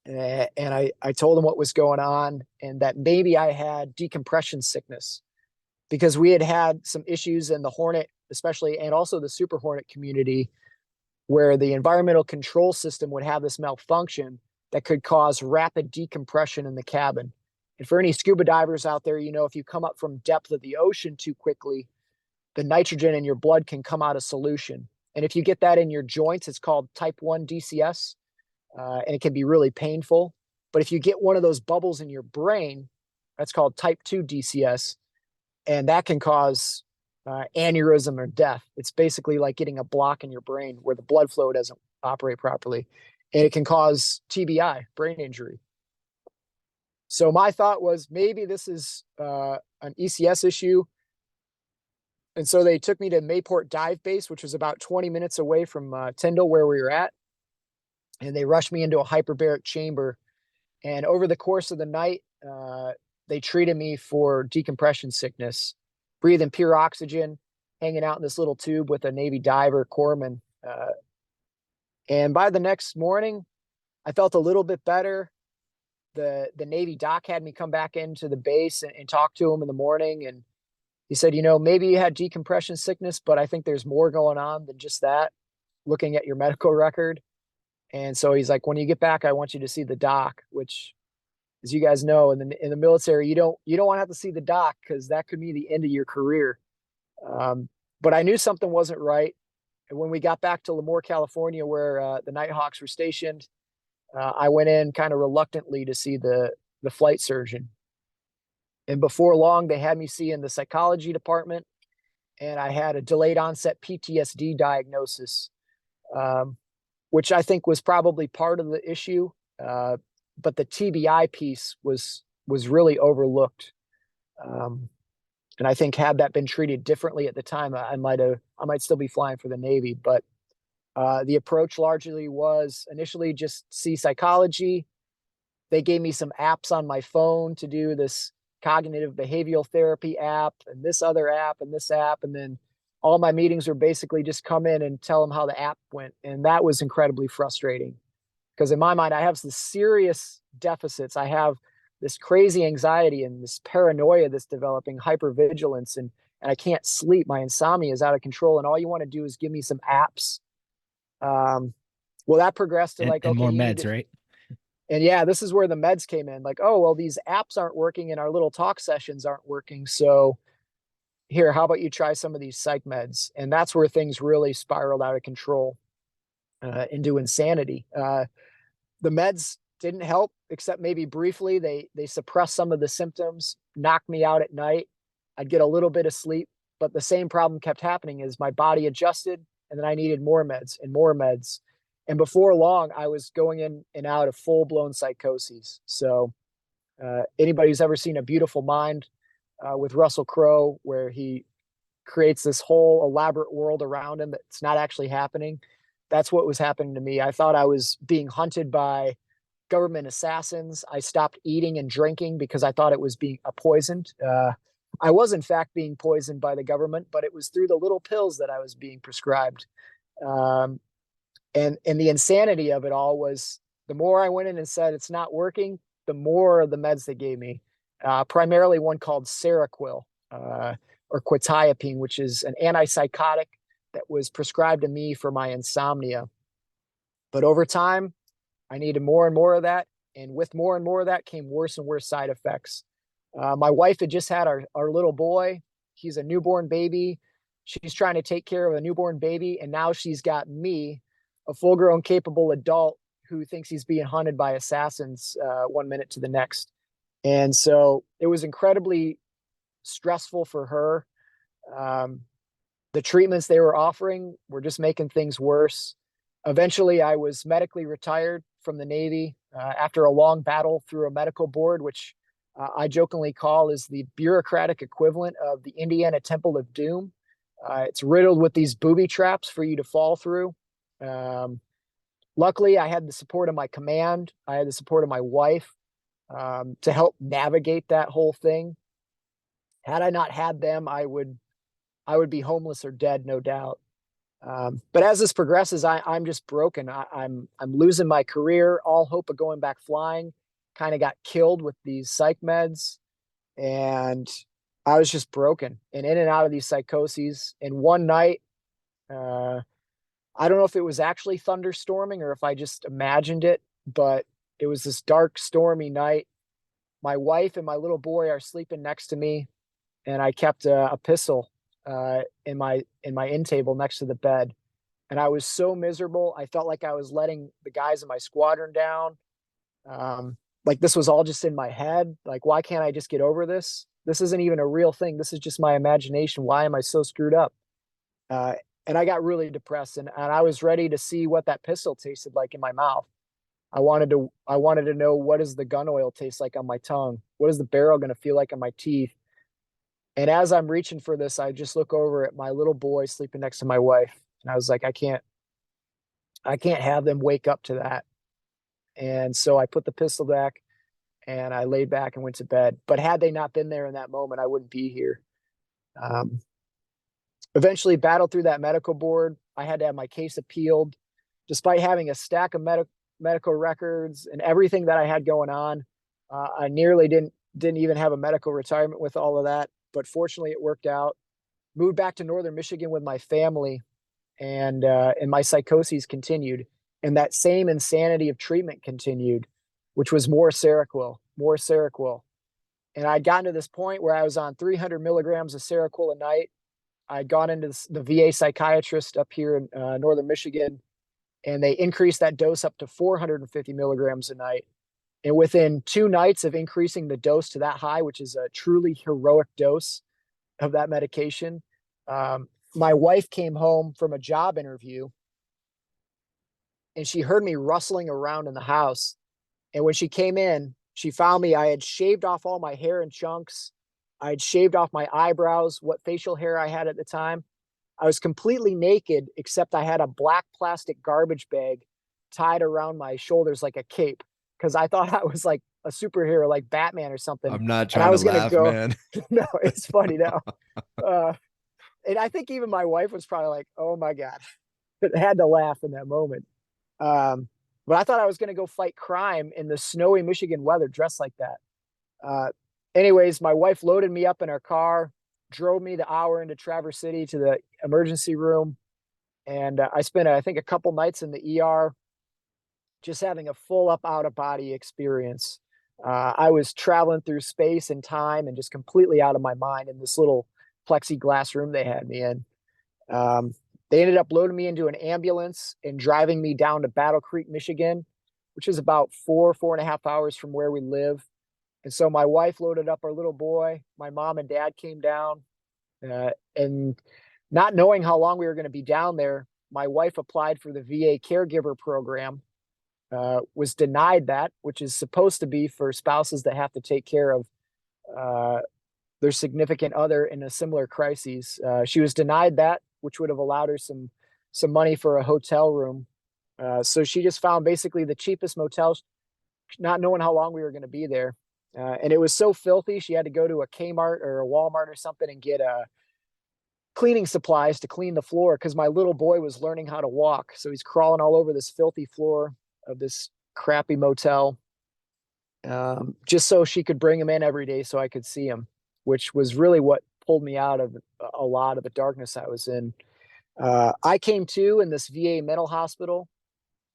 and I told him what was going on and that maybe I had decompression sickness, because we had had some issues in the Hornet, especially, and also the Super Hornet community, where the environmental control system would have this malfunction that could cause rapid decompression in the cabin. And for any scuba divers out there, you know, if you come up from depth of the ocean too quickly, the nitrogen in your blood can come out of solution. And if you get that in your joints, it's called type 1 DCS, and it can be really painful. But if you get one of those bubbles in your brain, that's called type 2 DCS, and that can cause aneurysm or death. It's basically like getting a block in your brain where the blood flow doesn't operate properly, and it can cause TBI, brain injury. So my thought was maybe this is an ECS issue. And so they took me to Mayport Dive Base, which was about 20 minutes away from Tyndall, where we were at. And they rushed me into a hyperbaric chamber. And over the course of the night, they treated me for decompression sickness, breathing pure oxygen, hanging out in this little tube with a Navy diver, corpsman. And by the next morning, I felt a little bit better. The Navy doc had me come back into the base and talk to him in the morning. And he said, you know, maybe you had decompression sickness, but I think there's more going on than just that, looking at your medical record. And so he's like, when you get back, I want you to see the doc, which, as you guys know, in the military, you don't want to have to see the doc, because that could be the end of your career. But I knew something wasn't right. And when we got back to Lemoore, California, where the Nighthawks were stationed, I went in kind of reluctantly to see the flight surgeon. And before long, they had me see in the psychology department, and I had a delayed onset PTSD diagnosis, which I think was probably part of the issue. But the TBI piece was really overlooked. And I think had that been treated differently at the time, I might still be flying for the Navy. But the approach largely was initially just see psychology. They gave me some apps on my phone to do this cognitive behavioral therapy app and this other app and this app. And then all my meetings were basically just come in and tell them how the app went. And that was incredibly frustrating, because in my mind, I have this serious deficits. I have this crazy anxiety and this paranoia that's developing, hypervigilance, and I can't sleep. My insomnia is out of control. And all you want to do is give me some apps. Well, that progressed to like, and okay, more meds, right? And yeah, this is where the meds came in. Like, oh, well, these apps aren't working and our little talk sessions aren't working. So here, how about you try some of these psych meds? And that's where things really spiraled out of control into insanity. The meds didn't help, except maybe briefly. They suppressed some of the symptoms, knocked me out at night. I'd get a little bit of sleep, but the same problem kept happening is my body adjusted, and then I needed more meds and more meds. And before long, I was going in and out of full-blown psychoses. So anybody who's ever seen A Beautiful Mind with Russell Crowe, where he creates this whole elaborate world around him that's not actually happening, that's what was happening to me. I thought I was being hunted by government assassins. I stopped eating and drinking because I thought it was being poisoned. I was, in fact, being poisoned by the government, but it was through the little pills that I was being prescribed. And the insanity of it all was, the more I went in and said it's not working, the more of the meds they gave me, primarily one called Seroquel, or quetiapine, which is an antipsychotic that was prescribed to me for my insomnia. But over time, I needed more and more of that. And with more and more of that came worse and worse side effects. My wife had just had our little boy. He's a newborn baby. She's trying to take care of a newborn baby. And now she's got me, a full-grown, capable adult who thinks he's being hunted by assassins 1 minute to the next. And so it was incredibly stressful for her. The treatments they were offering were just making things worse. Eventually, I was medically retired from the Navy after a long battle through a medical board, which I jokingly call is the bureaucratic equivalent of the Indiana Temple of Doom. It's riddled with these booby traps for you to fall through. Luckily, I had the support of my command. I had the support of my wife. to help navigate that whole thing. Had I not had them, I would be homeless or dead, no doubt. But as this progresses, I'm just broken. I'm losing my career. All hope of going back flying kind of got killed with these psych meds, and I was just broken and in and out of these psychoses. And one night, I don't know if it was actually thunderstorming or if I just imagined it, but it was this dark, stormy night. My wife and my little boy are sleeping next to me, and I kept a pistol in my end table next to the bed. And I was so miserable. I felt like I was letting the guys in my squadron down. Like this was all just in my head. Like, why can't I just get over this? This isn't even a real thing. This is just my imagination. Why am I so screwed up? Uh, and I got really depressed, and I was ready to see what that pistol tasted like in my mouth. I wanted to know, what does the gun oil taste like on my tongue? What is the barrel going to feel like on my teeth? And as I'm reaching for this, I just look over at my little boy sleeping next to my wife. And I was like, I can't have them wake up to that. And so I put the pistol back and I laid back and went to bed. But had they not been there in that moment, I wouldn't be here. Um, Eventually battled through that medical board. I had to have my case appealed. Despite having a stack of medical records and everything that I had going on, I nearly didn't even have a medical retirement with all of that. But fortunately, it worked out. Moved back to Northern Michigan with my family, and my psychoses continued, and that same insanity of treatment continued, which was more Seroquel, more Seroquel. And I'd gotten to this point where I was on 300 milligrams of Seroquel a night. I'd gone into the VA psychiatrist up here in Northern Michigan, and they increased that dose up to 450 milligrams a night. And within 2 nights of increasing the dose to that high, which is a truly heroic dose of that medication, my wife came home from a job interview, and she heard me rustling around in the house. And when she came in, she found me. I had shaved off all my hair in chunks. I had shaved off my eyebrows, what facial hair I had at the time. I was completely naked, except I had a black plastic garbage bag tied around my shoulders like a cape, because I thought I was like a superhero, like Batman or something. I'm not And I trying to was going to laugh, go. man. No, it's funny now. And I think even my wife was probably like, oh my God, I had to laugh in that moment. But I thought I was going to go fight crime in the snowy Michigan weather dressed like that. Uh, Anyways, my wife loaded me up in her car, drove me the hour into Traverse City to the emergency room. And I spent, I think, a couple nights in the ER, just having a full up out of body experience. I was traveling through space and time and just completely out of my mind in this little plexiglass room they had me in. They ended up loading me into an ambulance and driving me down to Battle Creek, Michigan, which is about 4.5 hours from where we live. And so my wife loaded up our little boy. My mom and dad came down, and not knowing how long we were going to be down there, my wife applied for the VA caregiver program, was denied that, which is supposed to be for spouses that have to take care of their significant other in a similar crisis. She was denied that, which would have allowed her some money for a hotel room. So she just found basically the cheapest motel, not knowing how long we were going to be there. And it was so filthy, she had to go to a Kmart or a Walmart or something and get cleaning supplies to clean the floor, because my little boy was learning how to walk. So he's crawling all over this filthy floor of this crappy motel, just so she could bring him in every day so I could see him, which was really what pulled me out of a lot of the darkness I was in. I came to in this VA mental hospital.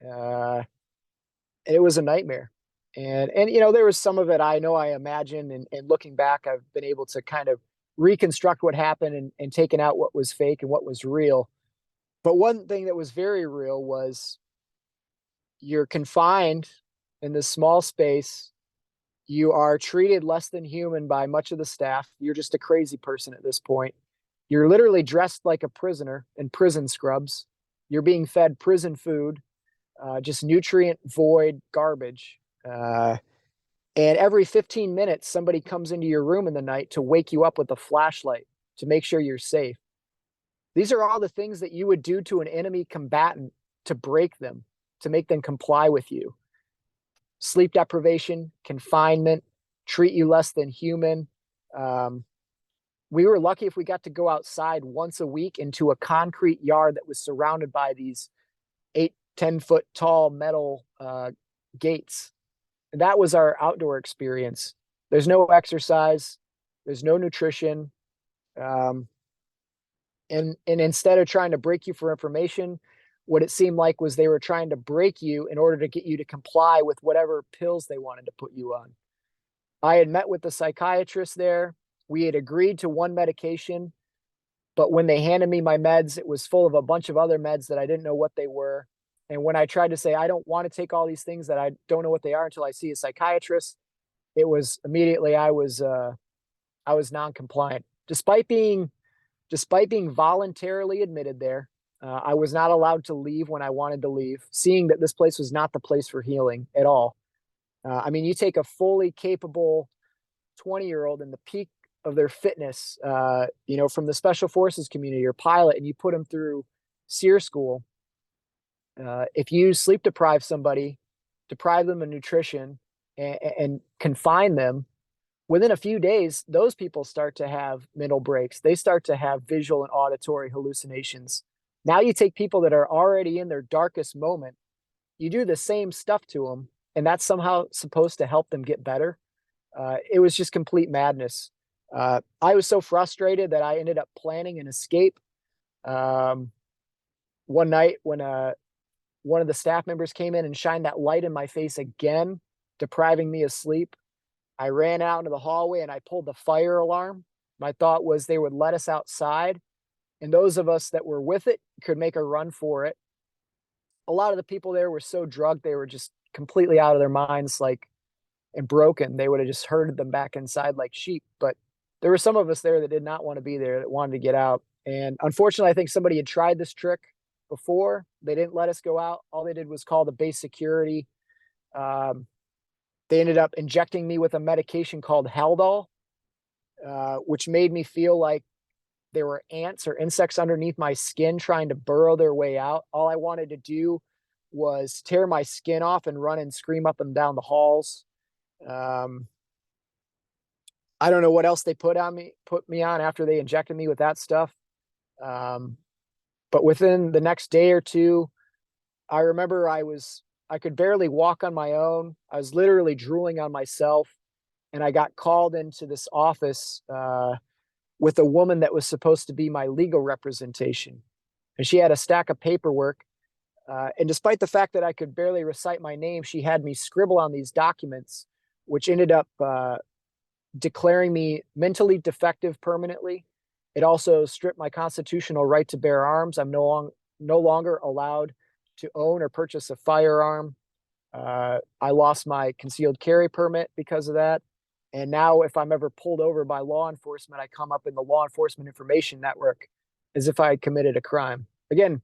It was a nightmare. And you know, there was some of it I know I imagined, and looking back, I've been able to kind of reconstruct what happened and taken out what was fake and what was real. But one thing that was very real was you're confined in this small space. You are treated less than human by much of the staff. You're just a crazy person at this point. You're literally dressed like a prisoner in prison scrubs. You're being fed prison food, just nutrient void garbage. And every 15 minutes, somebody comes into your room in the night to wake you up with a flashlight to make sure you're safe. These are all the things that you would do to an enemy combatant to break them, to make them comply with you. sleep deprivation, confinement, treat you less than human. We were lucky if we got to go outside once a week into a concrete yard that was surrounded by these 8-10 foot tall metal gates. And that was our outdoor experience. There's no exercise, there's no nutrition. And instead of trying to break you for information, what it seemed like was they were trying to break you in order to get you to comply with whatever pills they wanted to put you on. I had met with the psychiatrist there. We had agreed to one medication, but when they handed me my meds, it was full of a bunch of other meds that I didn't know what they were. And when I tried to say, I don't want to take all these things that I don't know what they are until I see a psychiatrist, it was immediately I was non-compliant. Despite being voluntarily admitted there, I was not allowed to leave when I wanted to leave, seeing that this place was not the place for healing at all. I mean, you take a fully capable 20-year-old in the peak of their fitness, from the special forces community or pilot, and you put them through SEER school. If you sleep deprive somebody, deprive them of nutrition, and confine them, within a few days, those people start to have mental breaks. They start to have visual and auditory hallucinations. Now you take people that are already in their darkest moment, you do the same stuff to them, and that's somehow supposed to help them get better. It was just complete madness. I was so frustrated that I ended up planning an escape. One night when one of the staff members came in and shined that light in my face again, depriving me of sleep, I ran out into the hallway and I pulled the fire alarm. My thought was they would let us outside, and those of us that were with it could make a run for it. A lot of the people there were so drugged, they were just completely out of their minds, and broken. They would have just herded them back inside like sheep. But there were some of us there that did not want to be there, that wanted to get out. And unfortunately, I think somebody had tried this trick before. They didn't let us go out. All they did was call the base security. They ended up injecting me with a medication called Haldol, which made me feel like there were ants or insects underneath my skin trying to burrow their way out. All I wanted to do was tear my skin off and run and scream up and down the halls. I don't know what else they put me on after they injected me with that stuff. But within the next day or two, I remember I could barely walk on my own. I was literally drooling on myself, and I got called into this office with a woman that was supposed to be my legal representation. And she had a stack of paperwork. And despite the fact that I could barely recite my name, she had me scribble on these documents, which ended up declaring me mentally defective permanently. It also stripped my constitutional right to bear arms. I'm no longer allowed to own or purchase a firearm. I lost my concealed carry permit because of that. And now if I'm ever pulled over by law enforcement, I come up in the law enforcement information network as if I had committed a crime. Again,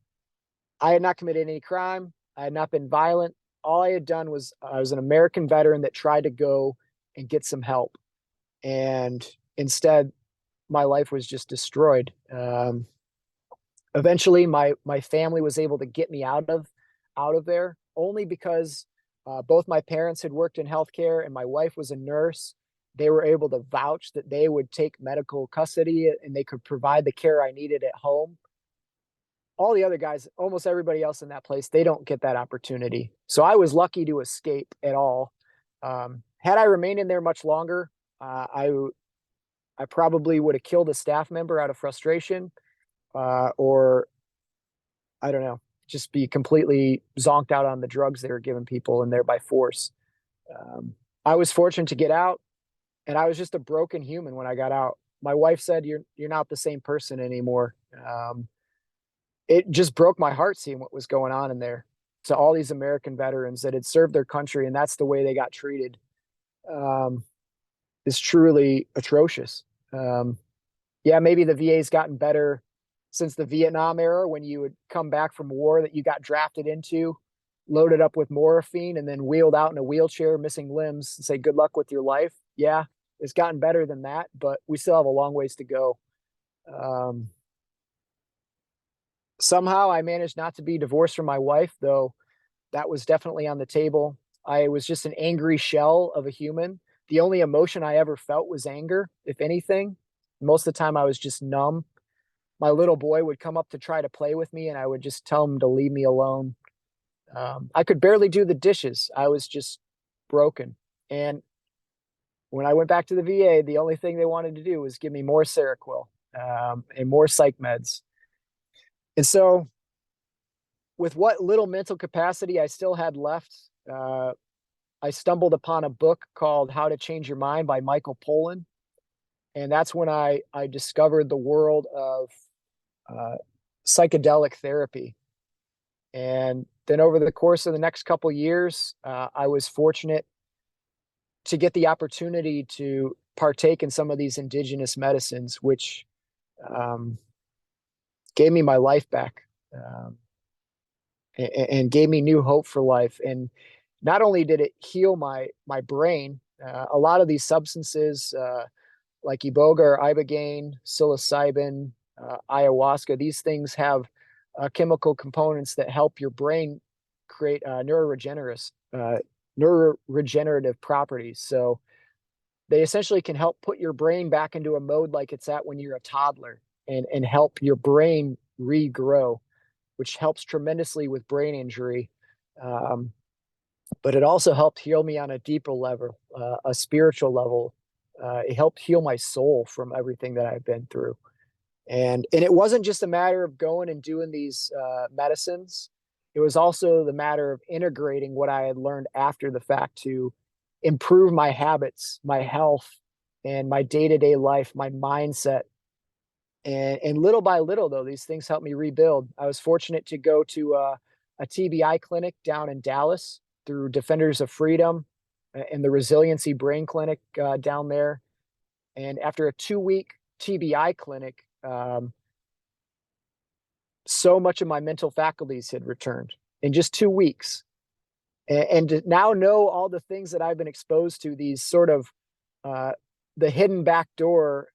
I had not committed any crime. I had not been violent. All I had done was I was an American veteran that tried to go and get some help. And instead, my life was just destroyed. Eventually, my family was able to get me out of there, only because both my parents had worked in healthcare and my wife was a nurse. They were able to vouch that they would take medical custody and they could provide the care I needed at home. All the other guys, almost everybody else in that place, they don't get that opportunity. So I was lucky to escape at all. Had I remained in there much longer, I probably would have killed a staff member out of frustration, or I don't know, just be completely zonked out on the drugs they were giving people and there by force. I was fortunate to get out, and I was just a broken human when I got out. My wife said, "You're not the same person anymore." It just broke my heart seeing what was going on in there. To all these American veterans that had served their country, and that's the way they got treated, is truly atrocious. Yeah, maybe the VA's gotten better since the Vietnam era, when you would come back from war that you got drafted into, loaded up with morphine, and then wheeled out in a wheelchair, missing limbs, and say, good luck with your life. Yeah, it's gotten better than that, but we still have a long ways to go. Somehow I managed not to be divorced from my wife, though that was definitely on the table. I was just an angry shell of a human. The only emotion I ever felt was anger, if anything. Most of the time I was just numb. My little boy would come up to try to play with me, and I would just tell him to leave me alone. I could barely do the dishes. I was just broken. And when I went back to the VA, the only thing they wanted to do was give me more Seroquel, and more psych meds. And so, with what little mental capacity I still had left, I stumbled upon a book called How to Change Your Mind by Michael Pollan. And that's when I discovered the world of uh, psychedelic therapy. And then over the course of the next couple years, I was fortunate to get the opportunity to partake in some of these indigenous medicines, which um, gave me my life back, and gave me new hope for life. And not only did it heal my brain, a lot of these substances, like iboga or ibogaine, psilocybin, ayahuasca, these things have chemical components that help your brain create neuroregenerative properties. So they essentially can help put your brain back into a mode like it's at when you're a toddler, and help your brain regrow, which helps tremendously with brain injury. Um, but it also helped heal me on a deeper level, a spiritual level. It helped heal my soul from everything that I've been through. And it wasn't just a matter of going and doing these medicines. It was also the matter of integrating what I had learned after the fact to improve my habits, my health, and my day-to-day life, my mindset. And little by little, though, these things helped me rebuild. I was fortunate to go to a TBI clinic down in Dallas through Defenders of Freedom, and the Resiliency Brain Clinic down there. And after a 2-week TBI clinic, so much of my mental faculties had returned in just 2 weeks. And to now know all the things that I've been exposed to, these sort of the hidden back door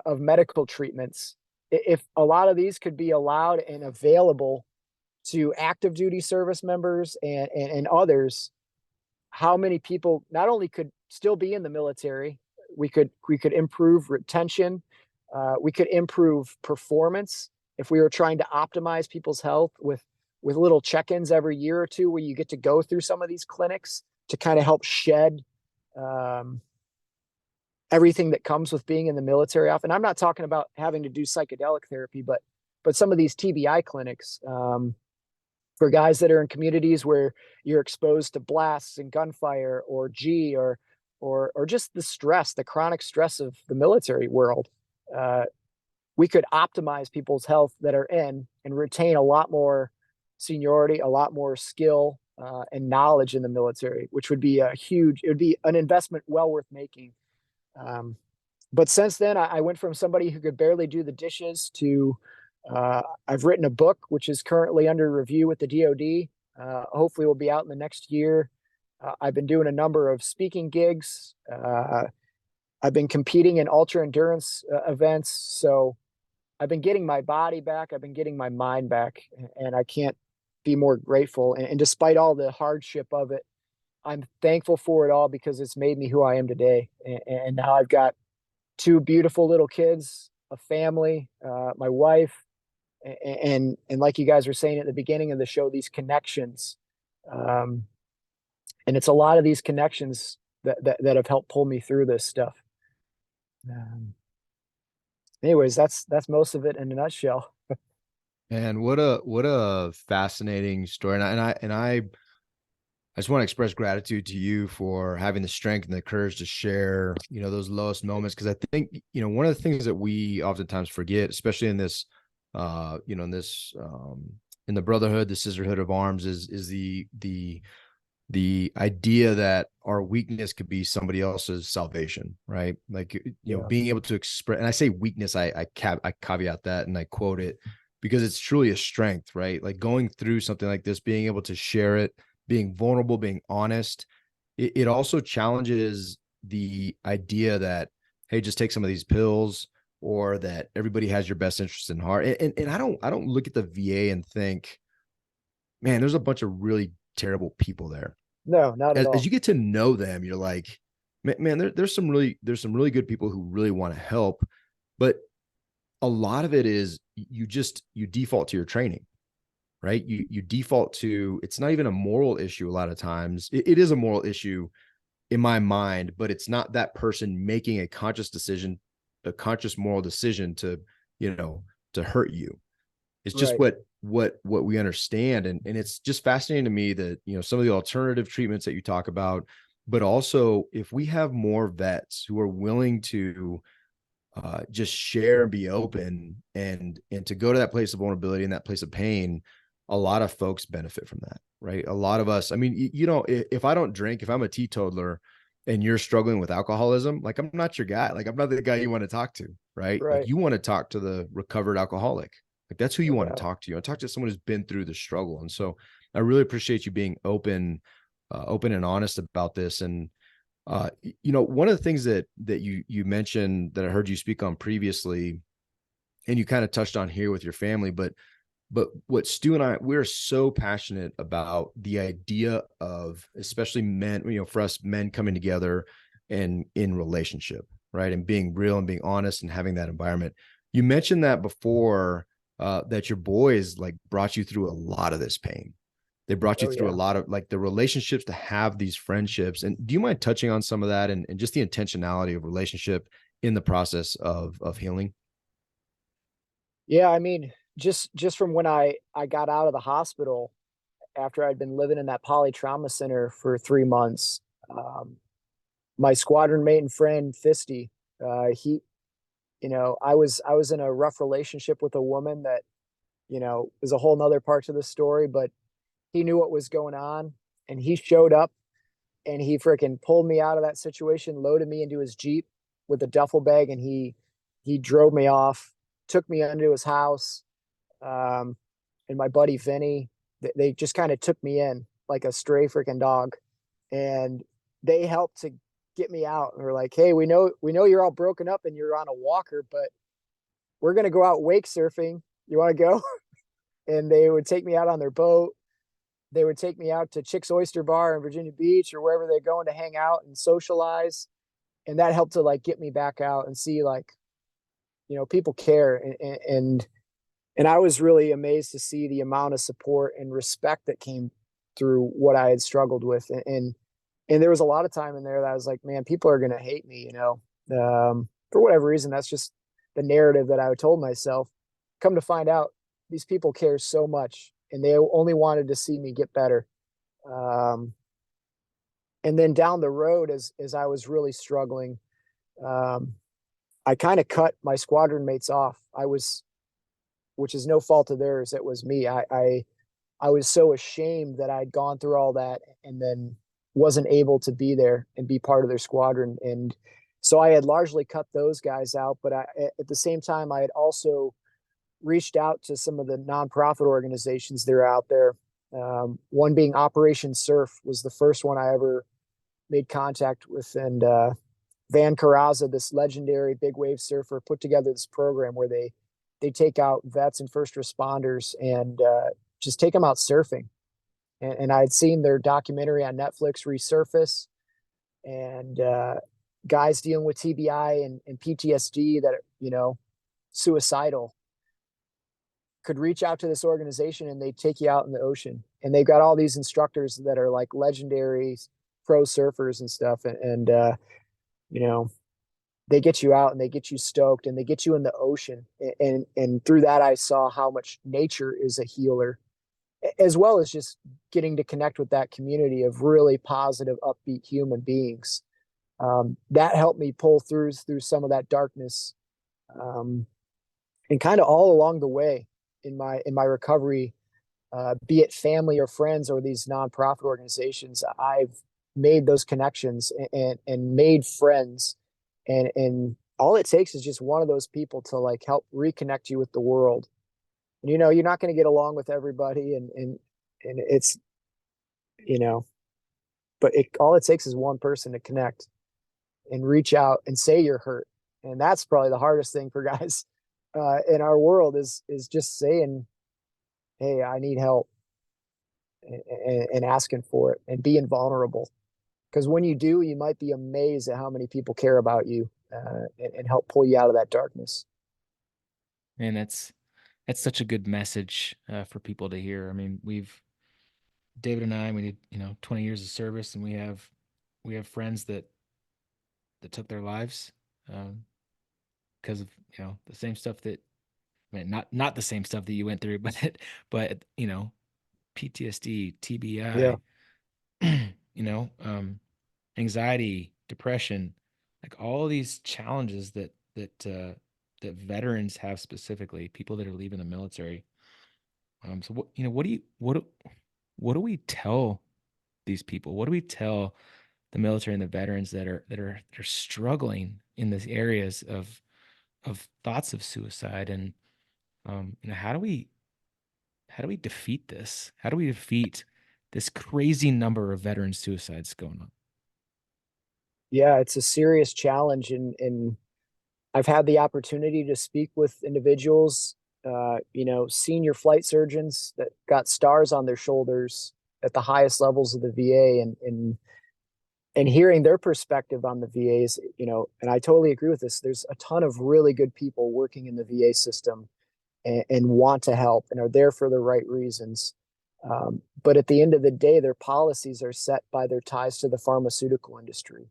of medical treatments, if a lot of these could be allowed and available to active duty service members and others, how many people not only could still be in the military, we could improve retention, we could improve performance if we were trying to optimize people's health with little check-ins every year or two, where you get to go through some of these clinics to kind of help shed everything that comes with being in the military off. And I'm not talking about having to do psychedelic therapy, but some of these TBI clinics, for guys that are in communities where you're exposed to blasts and gunfire or or just the stress, the chronic stress of the military world. We could optimize people's health that are in and retain a lot more seniority, a lot more skill, and knowledge in the military, which would be it would be an investment well worth making. But since then, I went from somebody who could barely do the dishes to I've written a book, which is currently under review with the DoD. Hopefully will be out in the next year. I've been doing a number of speaking gigs. I've been competing in ultra endurance events. So I've been getting my body back. I've been getting my mind back, and I can't be more grateful. And despite all the hardship of it, I'm thankful for it all because it's made me who I am today. And now I've got 2 beautiful little kids, a family, my wife, and like you guys were saying at the beginning of the show, these connections. And it's a lot of these connections that have helped pull me through this stuff. Anyways, that's most of it in a nutshell. And what a fascinating story. And I just want to express gratitude to you for having the strength and the courage to share, those lowest moments. Cause I think, one of the things that we oftentimes forget, especially in this, in this, in the brotherhood, the sisterhood of arms, is the idea that our weakness could be somebody else's salvation, right? Like, being able to express, and I say weakness, I caveat that and I quote it because it's truly a strength, right? Like going through something like this, being able to share it, being vulnerable, being honest. It also challenges the idea that, hey, just take some of these pills, or that everybody has your best interest in heart. And I don't look at the VA and think, man, there's a bunch of really terrible people there. No, not at As all. you get to know them, you're like, man, there's some really good people who really want to help, but a lot of it is you default to your training, right? You default to, it's not even a moral issue. A lot of times it is a moral issue in my mind, but it's not that person making a conscious decision, a conscious moral decision to, you know, to hurt you. It's just Right. what we understand. And it's just fascinating to me that, you know, some of the alternative treatments that you talk about, but also if we have more vets who are willing to just share and be open and to go to that place of vulnerability and that place of pain, a lot of folks benefit from that, right? A lot of us, I mean, you know, if I don't drink, if I'm a teetotaler and you're struggling with alcoholism, like I'm not your guy. Like I'm not the guy you want to talk to, right? Like Right. you want to talk to the recovered alcoholic. Like that's who you No want to doubt. talk to. You want to talk to someone who's been through the struggle. And so I really appreciate you being open and honest about this. And you know, one of the things that you mentioned that I heard you speak on previously, and you kind of touched on here with your family, but what Stu and I, we're so passionate about the idea of, especially men, you know, for us men coming together and in relationship, right? And being real and being honest and having that environment. You mentioned that before, that your boys like brought you through a lot of this pain. They brought you Oh through a yeah. lot of like the relationships to have these friendships. And do you mind touching on some of that and just the intentionality of relationship in the process of healing? Yeah. I mean, just from when I got out of the hospital after I'd been living in that poly trauma center for 3 months, um, my squadron mate and friend Fisty, he, I was in a rough relationship with a woman that, is a whole nother part to the story, but he knew what was going on and he showed up and he freaking pulled me out of that situation, loaded me into his Jeep with a duffel bag, and he drove me off, took me into his house. Um, and my buddy Vinny, they just kind of took me in like a stray freaking dog, and they helped to get me out. And we're like, hey, we know you're all broken up and you're on a walker, but we're gonna go out wake surfing. You want to go? And they would take me out on their boat. They would take me out to Chick's Oyster Bar in Virginia Beach or wherever they're going to hang out and socialize. And that helped to like get me back out and see like, people care. And I was really amazed to see the amount of support and respect that came through what I had struggled with. And there was a lot of time in there that I was like, man, people are going to hate me, for whatever reason. That's just the narrative that I told myself. Come to find out, these people care so much and they only wanted to see me get better. Um, and then down the road, as I was really struggling, um, I kind of cut my squadron mates off. Which is no fault of theirs. It was me. I was so ashamed that I'd gone through all that and then wasn't able to be there and be part of their squadron. And so I had largely cut those guys out. But at the same time, I had also reached out to some of the nonprofit organizations that are out there. One being Operation Surf was the first one I ever made contact with. And Van Carrazza, this legendary big wave surfer, put together this program where they take out vets and first responders and just take them out surfing. And I had seen their documentary on Netflix resurface, and guys dealing with TBI and PTSD that suicidal could reach out to this organization and they take you out in the ocean. And they've got all these instructors that are like legendary pro surfers and stuff, you know they get you out and they get you stoked and they get you in the ocean. And through that I saw how much nature is a healer, as well as just getting to connect with that community of really positive upbeat human beings. That helped me pull through some of that darkness. And kind of all along the way in my recovery, be it family or friends or these nonprofit organizations, I've made those connections and made friends. And all it takes is just one of those people to like help reconnect you with the world. And you're not going to get along with everybody, and it's you know, but all it takes is one person to connect and reach out and say you're hurt. And that's probably the hardest thing for guys in our world is just saying, hey, I need help. and asking for it and being vulnerable. Because when you do, you might be amazed at how many people care about you and help pull you out of that darkness. And that's such a good message for people to hear. I mean, David and I, we did 20 years of service, and we have friends that took their lives because of the same stuff that, I mean, not the same stuff that you went through, but PTSD, Yeah. TBI, anxiety, depression, like all these challenges that veterans have, specifically people that are leaving the military. So what do we tell these people? What do we tell the military and the veterans that are struggling in these areas of thoughts of suicide? And how do we defeat this? How do we defeat this crazy number of veteran suicides going on? Yeah, it's a serious challenge. And I've had the opportunity to speak with individuals, senior flight surgeons that got stars on their shoulders at the highest levels of the VA, and hearing their perspective on the VAs, and I totally agree with this. There's a ton of really good people working in the VA system and want to help and are there for the right reasons. But at the end of the day, their policies are set by their ties to the pharmaceutical industry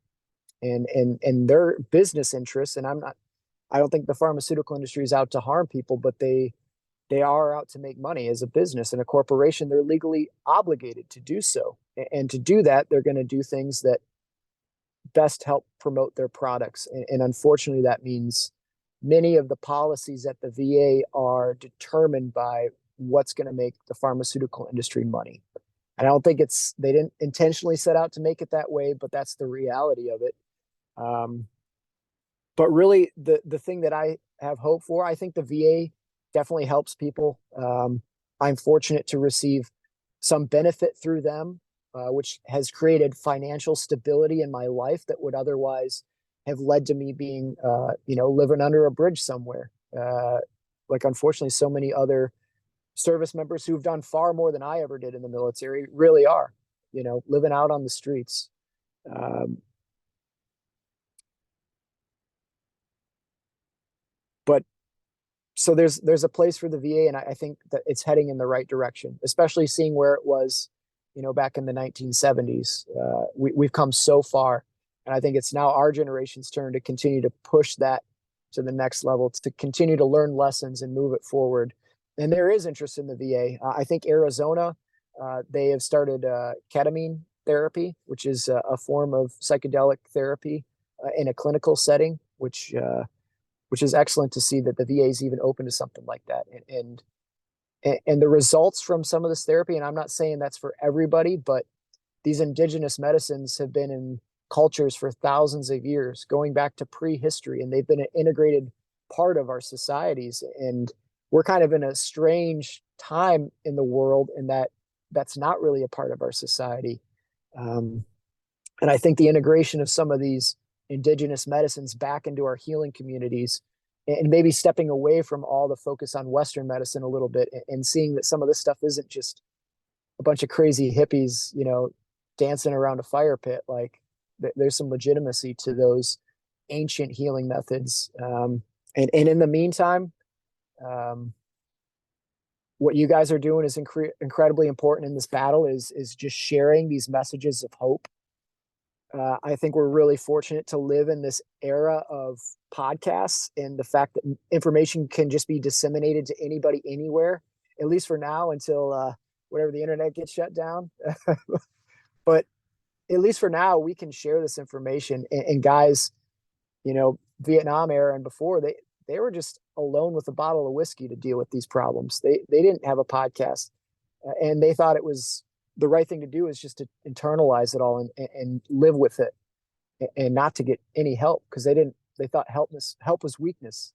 and their business interests. And I don't think the pharmaceutical industry is out to harm people, but they are out to make money as a business and a corporation. They're legally obligated to do so. And to do that, they're going to do things that best help promote their products. And unfortunately, that means many of the policies at the VA are determined by what's going to make the pharmaceutical industry money. And I don't think they didn't intentionally set out to make it that way, but that's the reality of it. But really, the thing that I have hope for, I think the VA definitely helps people. I'm fortunate to receive some benefit through them, which has created financial stability in my life that would otherwise have led to me being, living under a bridge somewhere. Like, unfortunately, so many other service members who've done far more than I ever did in the military really are, living out on the streets. But so there's a place for the VA, and I think that it's heading in the right direction, especially seeing where it was, back in the 1970s. We've come so far, and I think it's now our generation's turn to continue to push that to the next level, to continue to learn lessons and move it forward. And there is interest in the VA. I think Arizona, they have started ketamine therapy, which is a form of psychedelic therapy in a clinical setting, which is excellent to see that the VA is even open to something like that. And the results from some of this therapy, and I'm not saying that's for everybody, but these indigenous medicines have been in cultures for thousands of years, going back to prehistory, and they've been an integrated part of our societies. And we're kind of in a strange time in the world in that that's not really a part of our society. And I think the integration of some of these indigenous medicines back into our healing communities, and maybe stepping away from all the focus on Western medicine a little bit, and seeing that some of this stuff isn't just a bunch of crazy hippies, dancing around a fire pit. Like, there's some legitimacy to those ancient healing methods. And in the meantime, what you guys are doing is incredibly important in this battle, is just sharing these messages of hope. I think we're really fortunate to live in this era of podcasts, and the fact that information can just be disseminated to anybody anywhere, at least for now, until whatever, the internet gets shut down. But at least for now, we can share this information. And guys, Vietnam era and before, they were just alone with a bottle of whiskey to deal with these problems. They didn't have a podcast, and they thought it was the right thing to do, is just to internalize it all and live with it, and not to get any help, because they thought help was weakness.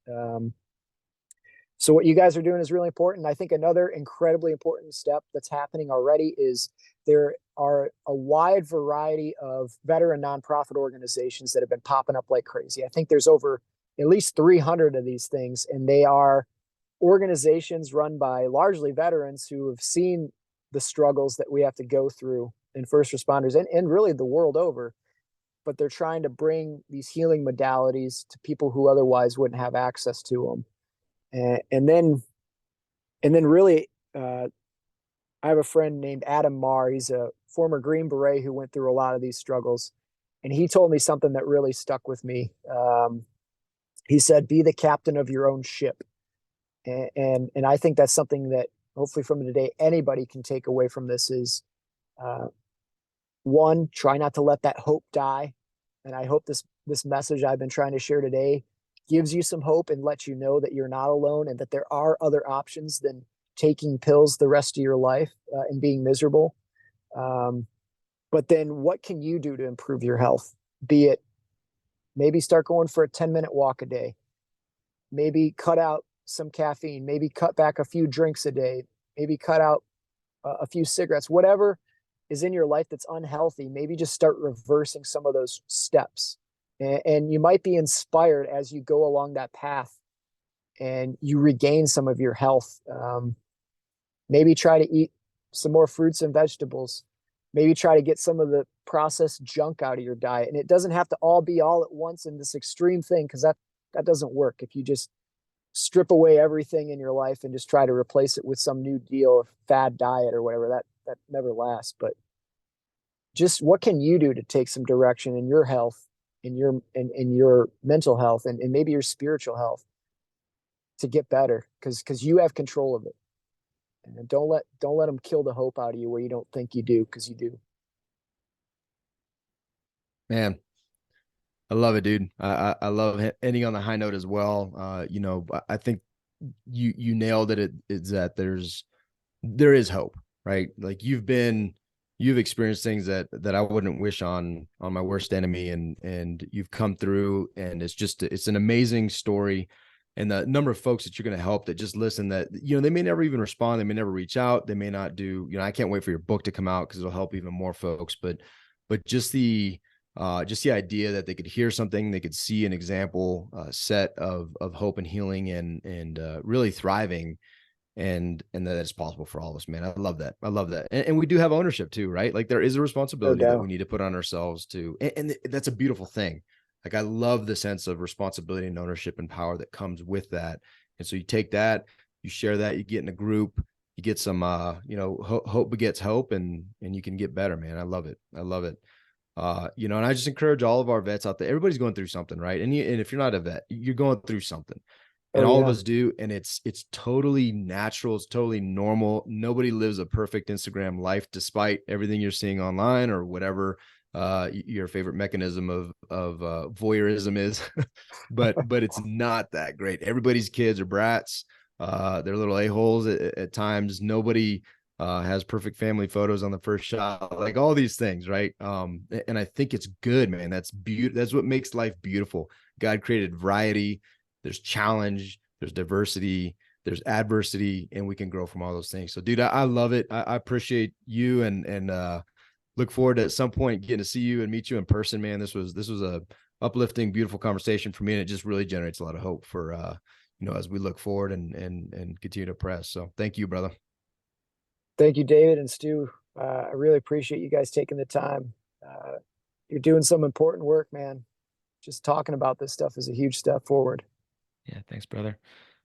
So what you guys are doing is really important. I think another incredibly important step that's happening already is there are a wide variety of veteran nonprofit organizations that have been popping up like crazy. I think there's over at least 300 of these things, and they are organizations run by largely veterans who have seen the struggles that we have to go through in first responders and really the world over, but they're trying to bring these healing modalities to people who otherwise wouldn't have access to them. And then really, I have a friend named Adam Marr. He's a former Green Beret who went through a lot of these struggles. And he told me something that really stuck with me. He said, be the captain of your own ship. And I think that's something that hopefully from today, anybody can take away from this is, one, try not to let that hope die. And I hope this message I've been trying to share today gives you some hope and lets you know that you're not alone and that there are other options than taking pills the rest of your life and being miserable. But then what can you do to improve your health? Be it maybe start going for a 10-minute walk a day, maybe cut out some caffeine, maybe cut back a few drinks a day, maybe cut out a few cigarettes, whatever is in your life that's unhealthy. Maybe just start reversing some of those steps. And you might be inspired as you go along that path and you regain some of your health. Maybe try to eat some more fruits and vegetables. Maybe try to get some of the processed junk out of your diet. And it doesn't have to all be all at once in this extreme thing, because that doesn't work. If you just strip away everything in your life and just try to replace it with some new deal of fad diet or whatever, that never lasts. But just what can you do to take some direction in your health, in your mental health, and maybe your spiritual health to get better? Because you have control of it. And don't let them kill the hope out of you where you don't think you do, because you do. Man, I love it, dude. I love ending on the high note as well. I think you nailed it. It's that there is hope, right? Like you've experienced things that I wouldn't wish on my worst enemy, and you've come through, and it's an amazing story. And the number of folks that you're going to help that just listen, that, they may never even respond. They may never reach out. They may not do, I can't wait for your book to come out because it'll help even more folks. But just the idea that they could hear something, they could see an example set of hope and healing and really thriving, and that it's possible for all of us, man. I love that. And we do have ownership too, right? Like there is a responsibility that we need to put on ourselves too. And that's a beautiful thing. Like I love the sense of responsibility and ownership and power that comes with that. And so you take that, you share that, you get in a group, you get some, hope begets hope, and you can get better, man. I love it. And I just encourage all of our vets out there. Everybody's going through something, right? And if you're not a vet, you're going through something, and all of us do. And it's totally natural. It's totally normal. Nobody lives a perfect Instagram life, despite everything you're seeing online or whatever your favorite mechanism of voyeurism is. but it's not that great. Everybody's kids are brats. They're little a-holes at times. Nobody has perfect family photos on the first shot, like all these things, right? And I think it's good, man. That's what makes life beautiful. God created variety. There's challenge, there's diversity, there's adversity, and we can grow from all those things. So dude, I love it. I appreciate you, and look forward to at some point getting to see you and meet you in person, man. This was a uplifting, beautiful conversation for me. And it just really generates a lot of hope for, as we look forward and continue to press. So thank you, brother. Thank you, David and Stu. I really appreciate you guys taking the time. You're doing some important work, man. Just talking about this stuff is a huge step forward. Yeah. Thanks, brother.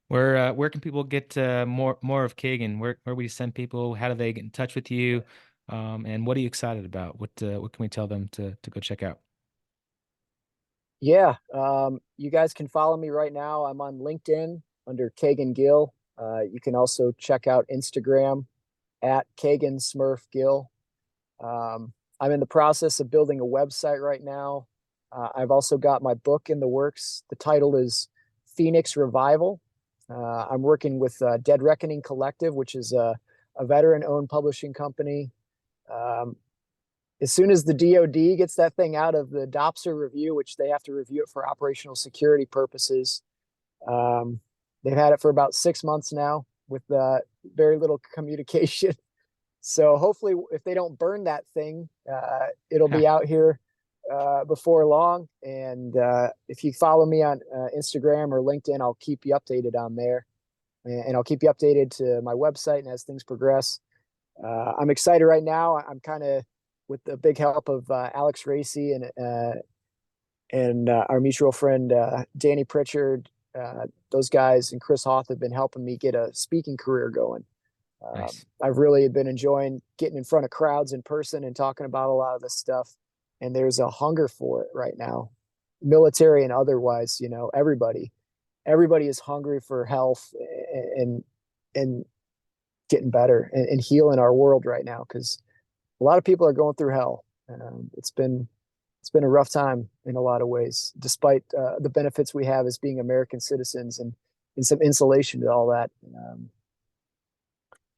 Where can people get more of Kegan? Where we send people? How do they get in touch with you? And what are you excited about? What can we tell them to go check out? Yeah. You guys can follow me right now. I'm on LinkedIn under Kegan Gill. You can also check out Instagram at Kegan Smurf Gill. I'm in the process of building a website right now. I've also got my book in the works. The title is Phoenix Revival. I'm working with Dead Reckoning Collective, which is a veteran-owned publishing company. As soon as the DoD gets that thing out of the DOPSR review, which they have to review it for operational security purposes, they've had it for about 6 months now with very little communication. So hopefully, if they don't burn that thing, it'll be out here before long. And if you follow me on Instagram or LinkedIn, I'll keep you updated on there. And I'll keep you updated to my website and as things progress. I'm excited right now. I'm kind of with the big help of Alex Racy and our mutual friend Danny Pritchard. Those guys and Chris Hoth have been helping me get a speaking career going. Nice. I've really been enjoying getting in front of crowds in person and talking about a lot of this stuff. And there's a hunger for it right now, military and otherwise. You know, everybody is hungry for health and getting better and healing our world right now, because a lot of people are going through hell. It's been a rough time in a lot of ways, despite the benefits we have as being American citizens and some insulation to all that.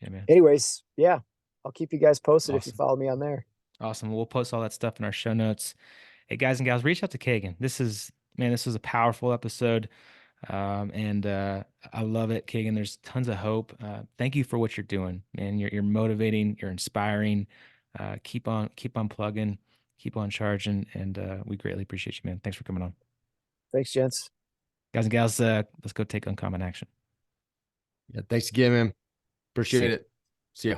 Yeah, man. Anyways, yeah, I'll keep you guys posted if you Awesome. follow me on there. Awesome. We'll post all that stuff in our show notes. Hey, guys and gals, reach out to Kegan. This was a powerful episode. And I love it, Kegan. There's tons of hope. Thank you for what you're doing, man. You're motivating, you're inspiring. Keep on plugging, keep on charging, and we greatly appreciate you, man. Thanks for coming on. Thanks, gents. Guys and gals, let's go take uncommon action. Yeah, thanks again, man. Appreciate See ya. it. See ya.